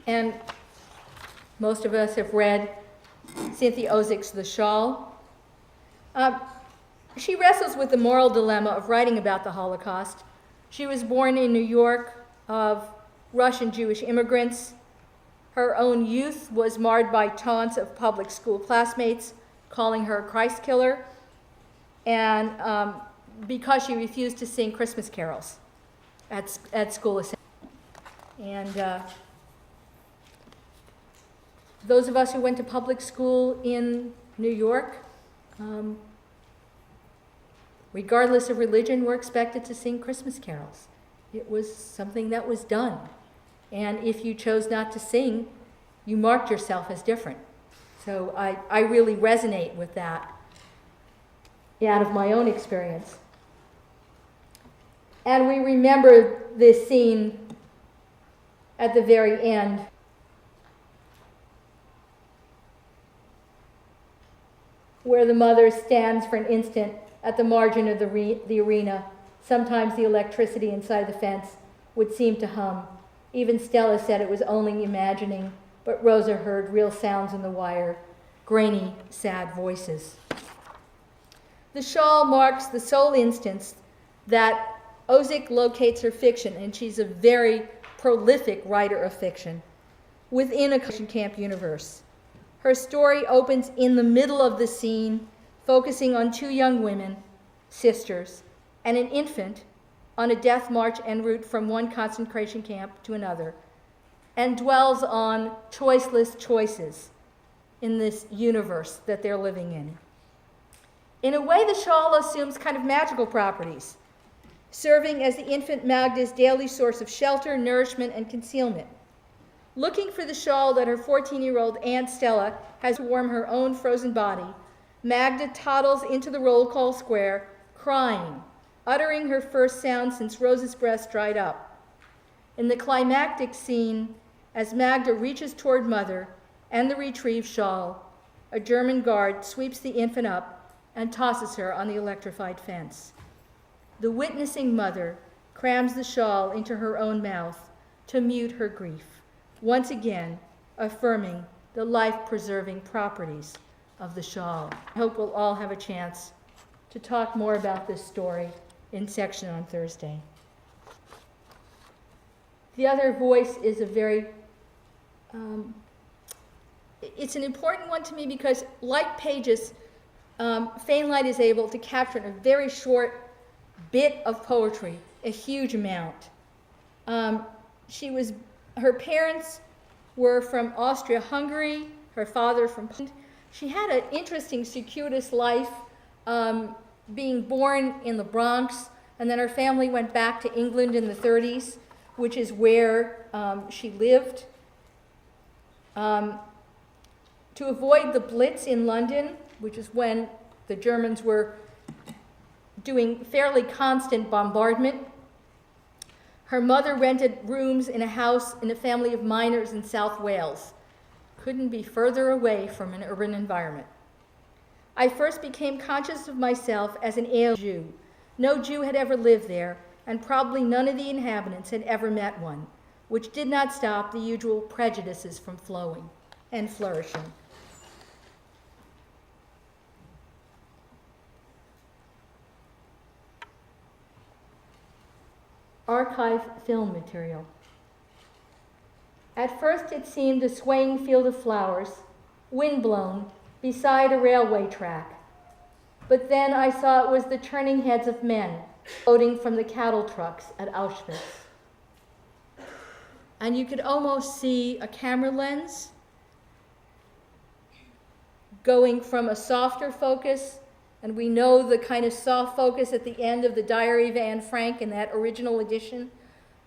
And most of us have read Cynthia Ozik's The Shawl. She wrestles with the moral dilemma of writing about the Holocaust. She was born in New York of Russian Jewish immigrants. Her own youth was marred by taunts of public school classmates calling her a Christ killer, and because she refused to sing Christmas carols at school assembly. And those of us who went to public school in New York, regardless of religion, were expected to sing Christmas carols. It was something that was done. And if you chose not to sing, you marked yourself as different. So I really resonate with that out of my own experience. And we remember this scene at the very end. Where the mother stands for an instant at the margin of the arena. Sometimes the electricity inside the fence would seem to hum. Even Stella said it was only imagining, but Rosa heard real sounds in the wire, grainy, sad voices. The Shawl marks the sole instance that Ozick locates her fiction, and she's a very prolific writer of fiction, within a concentration camp universe. Her story opens in the middle of the scene, focusing on two young women, sisters, and an infant on a death march en route from one concentration camp to another, and dwells on choiceless choices in this universe that they're living in. In a way, the shawl assumes kind of magical properties, serving as the infant Magda's daily source of shelter, nourishment, and concealment. Looking for the shawl that her 14-year-old Aunt Stella has to warm her own frozen body, Magda toddles into the roll call square, crying, uttering her first sound since Rosa's breast dried up. In the climactic scene, as Magda reaches toward Mother and the retrieved shawl, a German guard sweeps the infant up and tosses her on the electrified fence. The witnessing mother crams the shawl into her own mouth to mute her grief, once again affirming the life-preserving properties of the shawl. I hope we'll all have a chance to talk more about this story in section on Thursday. The other voice is a very, it's an important one to me because, like Page's, Fainlight is able to capture in a very short bit of poetry a huge amount. Her parents were from Austria-Hungary, her father from Poland. She had an interesting, circuitous life, being born in the Bronx, and then her family went back to England in the 30s, which is where she lived. To avoid the Blitz in London, which is when the Germans were doing fairly constant bombardment, her mother rented rooms in a house in a family of miners in South Wales. Couldn't be further away from an urban environment. I first became conscious of myself as an alien Jew. No Jew had ever lived there, and probably none of the inhabitants had ever met one, which did not stop the usual prejudices from flowing and flourishing. Archive film material. At first it seemed a swaying field of flowers, windblown, beside a railway track. But then I saw it was the turning heads of men floating from the cattle trucks at Auschwitz. And you could almost see a camera lens going from a softer focus, and we know the kind of soft focus at the end of the Diary of Anne Frank in that original edition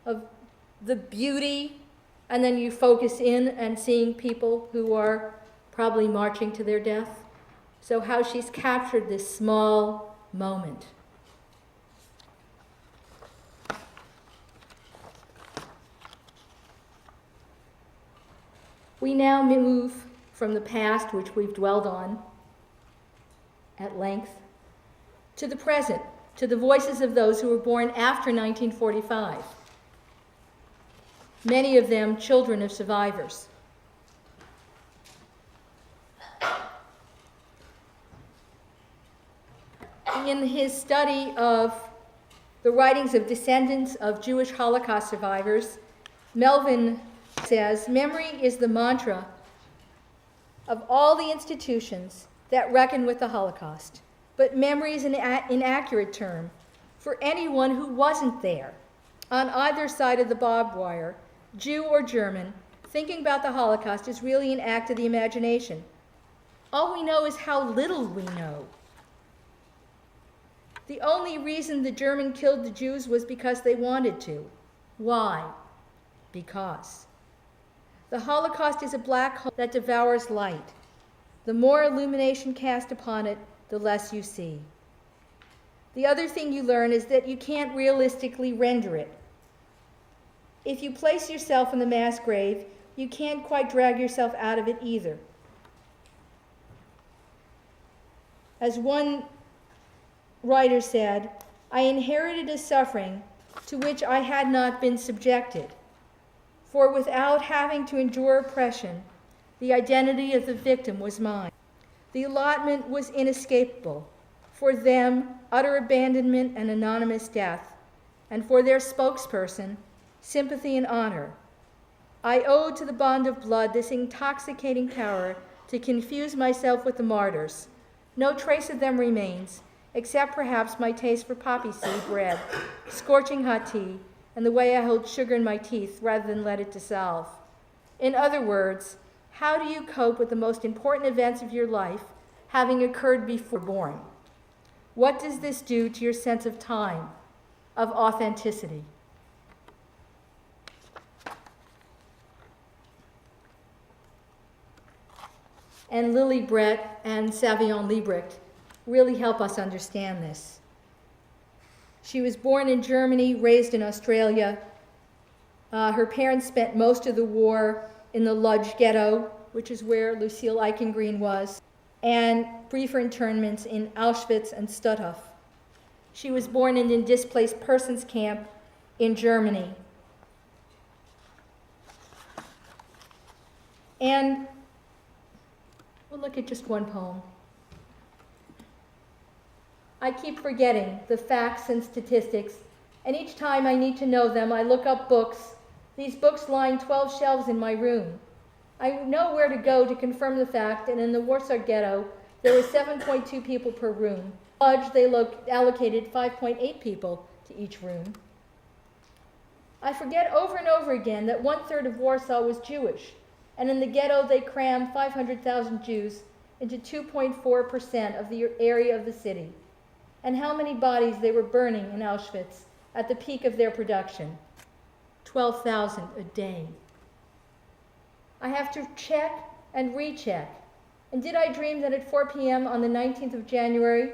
of the beauty, and then you focus in and seeing people who are probably marching to their death. So how she's captured this small moment. We now move from the past, which we've dwelled on at length, to the present, to the voices of those who were born after 1945, many of them children of survivors. In his study of the writings of descendants of Jewish Holocaust survivors, Melvin says, memory is the mantra of all the institutions that reckon with the Holocaust. But memory is an inaccurate term for anyone who wasn't there. On either side of the barbed wire, Jew or German, thinking about the Holocaust is really an act of the imagination. All we know is how little we know. The only reason the German killed the Jews was because they wanted to. Why? Because. The Holocaust is a black hole that devours light. The more illumination cast upon it, the less you see. The other thing you learn is that you can't realistically render it. If you place yourself in the mass grave, you can't quite drag yourself out of it either. As one writer said, I inherited a suffering to which I had not been subjected. For without having to endure oppression, the identity of the victim was mine. The allotment was inescapable. For them, utter abandonment and anonymous death, and for their spokesperson, sympathy and honor. I owed to the bond of blood this intoxicating power to confuse myself with the martyrs. No trace of them remains, except perhaps my taste for poppy seed bread, scorching hot tea, and the way I hold sugar in my teeth rather than let it dissolve. In other words, how do you cope with the most important events of your life having occurred before born? What does this do to your sense of time, of authenticity? And Lily Brett and Savion Liebrecht really help us understand this. She was born in Germany, raised in Australia. Her parents spent most of the war in the Lodz ghetto, which is where Lucille Eichengreen was. and briefer internments in Auschwitz and Stutthof. She was born in a displaced persons camp in Germany. And we'll look at just one poem. I keep forgetting the facts and statistics, and each time I need to know them, I look up books, these books line 12 shelves in my room. I know where to go to confirm the fact, and in the Warsaw Ghetto, there were 7.2 people per room. Lodge, they allocated 5.8 people to each room. I forget over and over again that 1/3 of Warsaw was Jewish, and in the ghetto they crammed 500,000 Jews into 2.4% of the area of the city, and how many bodies they were burning in Auschwitz at the peak of their production. 12,000 a day. I have to check and recheck. And did I dream that at 4 p.m. on the 19th of January,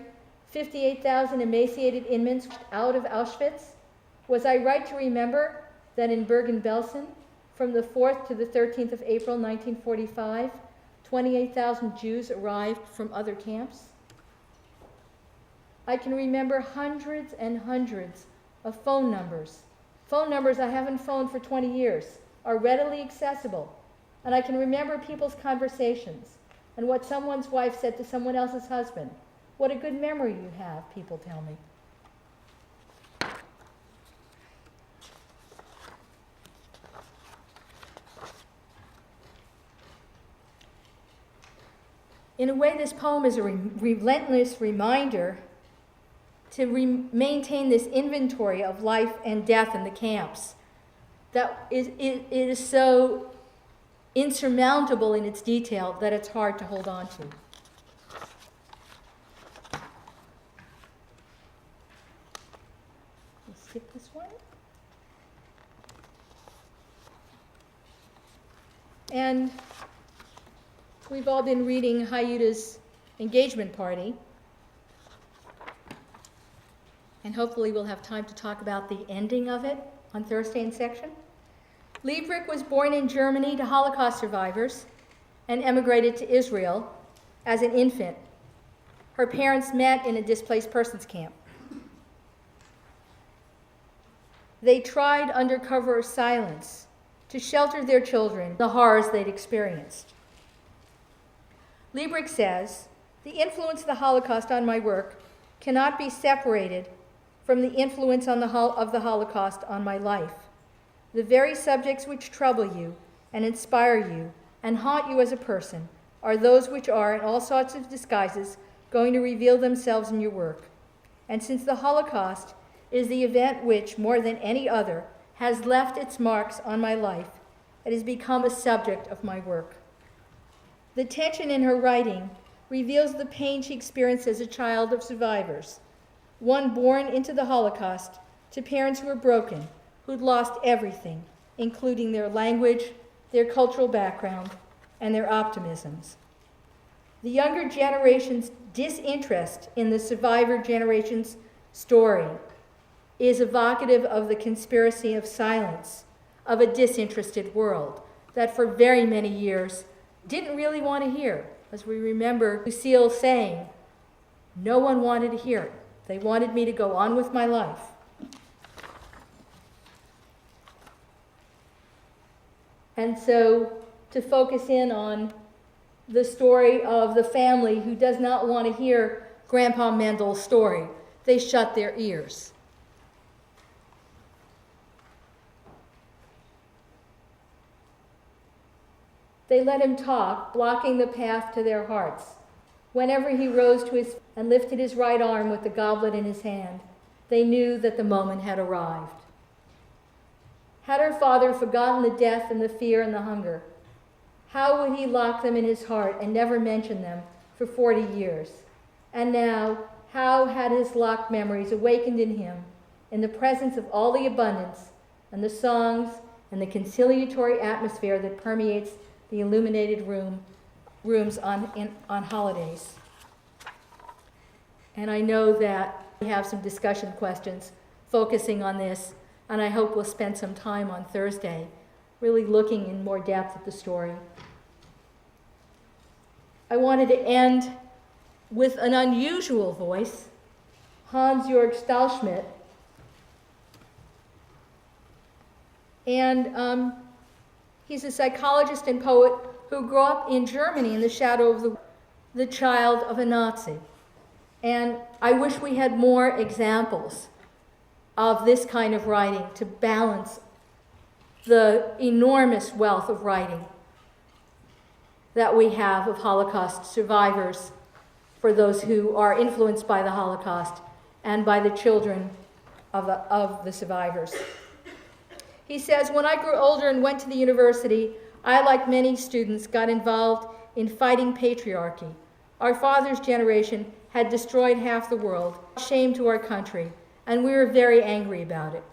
58,000 emaciated inmates out of Auschwitz? Was I right to remember that in Bergen-Belsen, from the 4th to the 13th of April 1945, 28,000 Jews arrived from other camps? I can remember hundreds and hundreds of phone numbers. Phone numbers I haven't phoned for 20 years are readily accessible. And I can remember people's conversations and what someone's wife said to someone else's husband. What a good memory you have, people tell me. In a way, this poem is a relentless reminder to maintain this inventory of life and death in the camps that it is so insurmountable in its detail that it's hard to hold on to. We'll skip this one. And we've all been reading Hayuta's Engagement Party. And hopefully we'll have time to talk about the ending of it on Thursday in section. Liebrecht was born in Germany to Holocaust survivors and emigrated to Israel as an infant. Her parents met in a displaced persons camp. They tried under cover of silence to shelter their children from the horrors they'd experienced. Liebrecht says, "The influence of the Holocaust on my work cannot be separated from the influence of the Holocaust on my life. The very subjects which trouble you and inspire you and haunt you as a person are those which are, in all sorts of disguises, going to reveal themselves in your work. And since the Holocaust is the event which, more than any other, has left its marks on my life, it has become a subject of my work." The tension in her writing reveals the pain she experienced as a child of survivors, one born into the Holocaust to parents who were broken, who'd lost everything, including their language, their cultural background, and their optimisms. The younger generation's disinterest in the survivor generation's story is evocative of the conspiracy of silence of a disinterested world that for very many years didn't really want to hear. As we remember Lucille saying, no one wanted to hear it. They wanted me to go on with my life. And so to focus in on the story of the family who does not want to hear Grandpa Mendel's story, they shut their ears. They let him talk, blocking the path to their hearts. Whenever he rose to his feet and lifted his right arm with the goblet in his hand, they knew that the moment had arrived. Had her father forgotten the death and the fear and the hunger? How would he lock them in his heart and never mention them for 40 years? And now, how had his locked memories awakened in him in the presence of all the abundance and the songs and the conciliatory atmosphere that permeates the illuminated rooms on holidays? And I know that we have some discussion questions focusing on this, and I hope we'll spend some time on Thursday really looking in more depth at the story. I wanted to end with an unusual voice, Hans-Jörg Stahlschmidt. And he's a psychologist and poet who grew up in Germany in the shadow of the child of a Nazi. And I wish we had more examples of this kind of writing to balance the enormous wealth of writing that we have of Holocaust survivors, for those who are influenced by the Holocaust and by the children of the survivors. He says, when I grew older and went to the university, I, like many students, got involved in fighting patriarchy. Our father's generation had destroyed half the world, shame to our country, and we were very angry about it.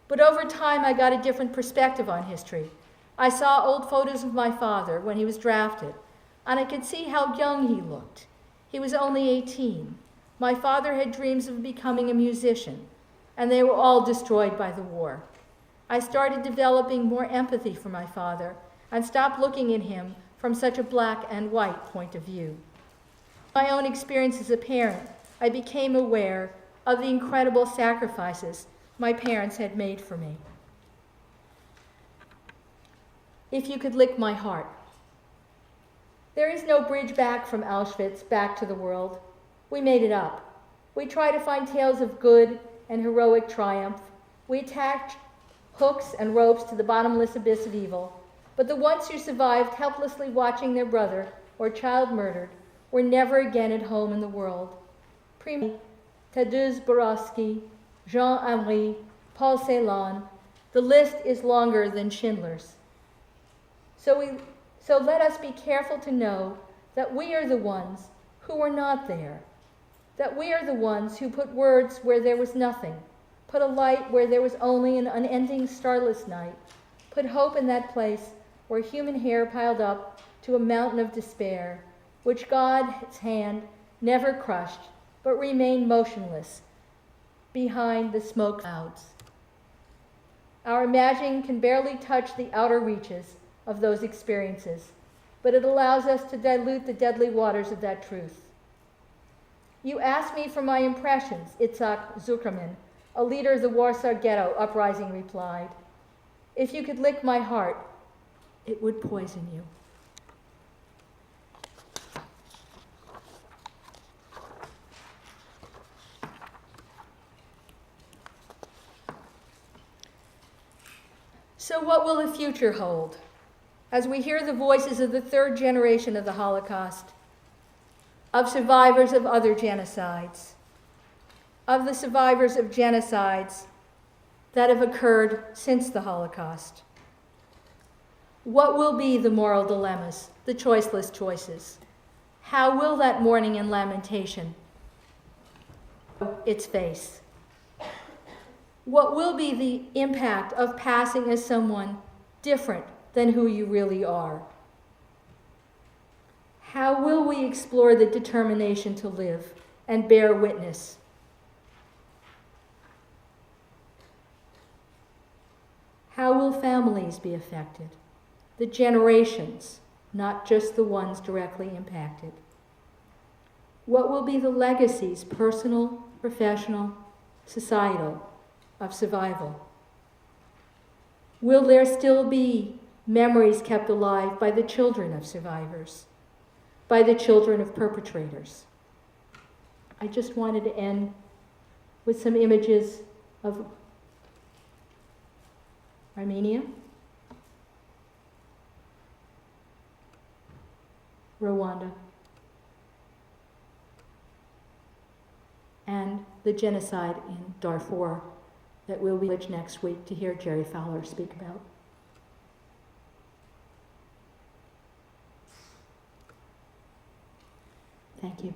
But over time, I got a different perspective on history. I saw old photos of my father when he was drafted, and I could see how young he looked. He was only 18. My father had dreams of becoming a musician, and they were all destroyed by the war. I started developing more empathy for my father and stopped looking at him from such a black and white point of view. My own experience as a parent, I became aware of the incredible sacrifices my parents had made for me. If you could lick my heart. There is no bridge back from Auschwitz, back to the world. We made it up. We try to find tales of good and heroic triumph. We attach hooks and ropes to the bottomless abyss of evil. But the ones who survived helplessly watching their brother or child murdered were never again at home in the world. Tadeusz Borowski, Jean Amri, Paul Celan, the list is longer than Schindler's. So let us be careful to know that we are the ones who were not there, that we are the ones who put words where there was nothing, put a light where there was only an unending starless night, put hope in that place where human hair piled up to a mountain of despair, which God's hand never crushed, but remained motionless behind the smoke clouds. Our imagining can barely touch the outer reaches of those experiences, but it allows us to dilute the deadly waters of that truth. You asked me for my impressions, Itzhak Zuckerman, a leader of the Warsaw Ghetto uprising, replied. If you could lick my heart, it would poison you. So what will the future hold? As we hear the voices of the third generation of the Holocaust, of survivors of other genocides, of the survivors of genocides that have occurred since the Holocaust. What will be the moral dilemmas, the choiceless choices? How will that mourning and lamentation its face? What will be the impact of passing as someone different than who you really are? How will we explore the determination to live and bear witness? How will families be affected? The generations, not just the ones directly impacted. What will be the legacies, personal, professional, societal, of survival? Will there still be memories kept alive by the children of survivors, by the children of perpetrators? I just wanted to end with some images of Armenia, Rwanda, and the genocide in Darfur that we'll be next week to hear Jerry Fowler speak about. Thank you.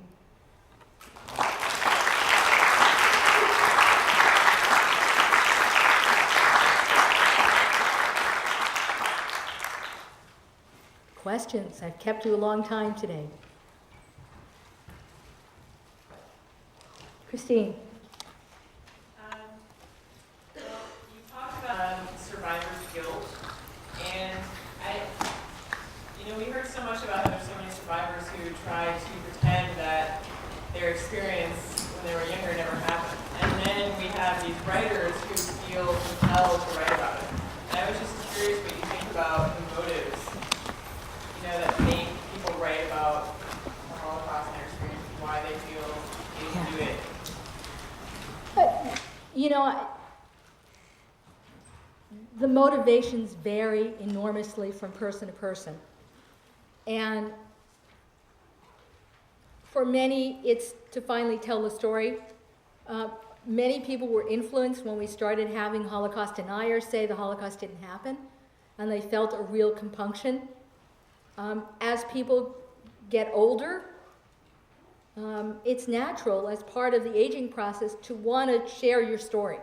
Questions? I've kept you a long time today. Christine. Well, you talked about survivor's guilt, and we heard so much about how there's so many survivors who try to pretend that compelled to write about it. And I was just curious what you think about the motives, that make people write about the Holocaust and their experience, why they feel they need to do it. But, the motivations vary enormously from person to person. And for many, it's to finally tell the story. Many people were influenced when we started having Holocaust deniers say the Holocaust didn't happen, and they felt a real compunction. As people get older, it's natural as part of the aging process to want to share your story.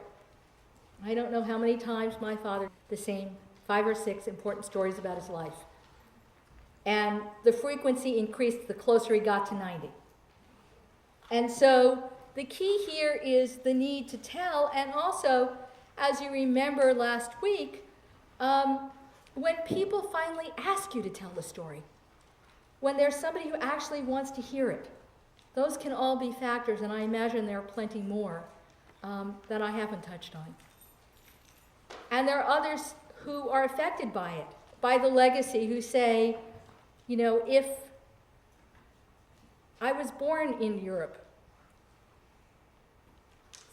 I don't know how many times my father did the same 5 or 6 important stories about his life. And the frequency increased the closer he got to 90. And so the key here is the need to tell, and also, as you remember last week, when people finally ask you to tell the story, when there's somebody who actually wants to hear it, those can all be factors, and I imagine there are plenty more that I haven't touched on. And there are others who are affected by it, by the legacy, who say, if I was born in Europe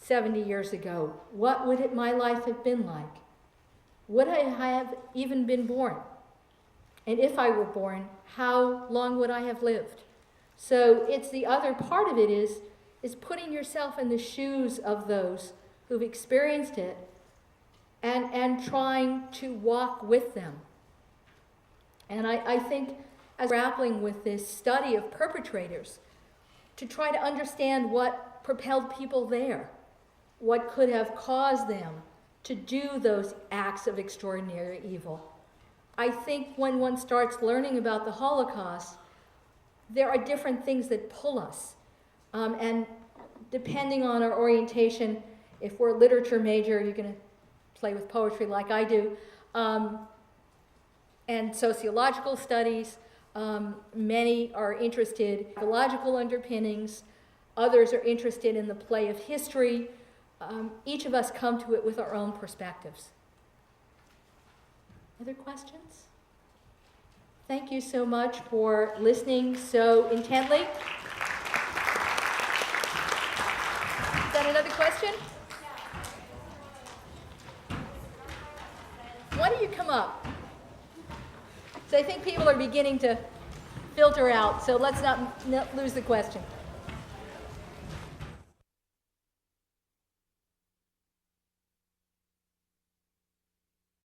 70 years ago, what would my life have been like? Would I have even been born? And if I were born, how long would I have lived? So it's the other part of it is putting yourself in the shoes of those who've experienced it and trying to walk with them. And I think as grappling with this study of perpetrators, to try to understand what propelled people there, what could have caused them to do those acts of extraordinary evil. I think when one starts learning about the Holocaust, there are different things that pull us. And depending on our orientation, if we're a literature major, you're going to play with poetry like I do, and sociological studies. Many are interested in ecological underpinnings. Others are interested in the play of history. Each of us come to it with our own perspectives. Other questions? Thank you so much for listening so intently. Is that another question? Why don't you come up? So I think people are beginning to filter out, so let's not lose the question.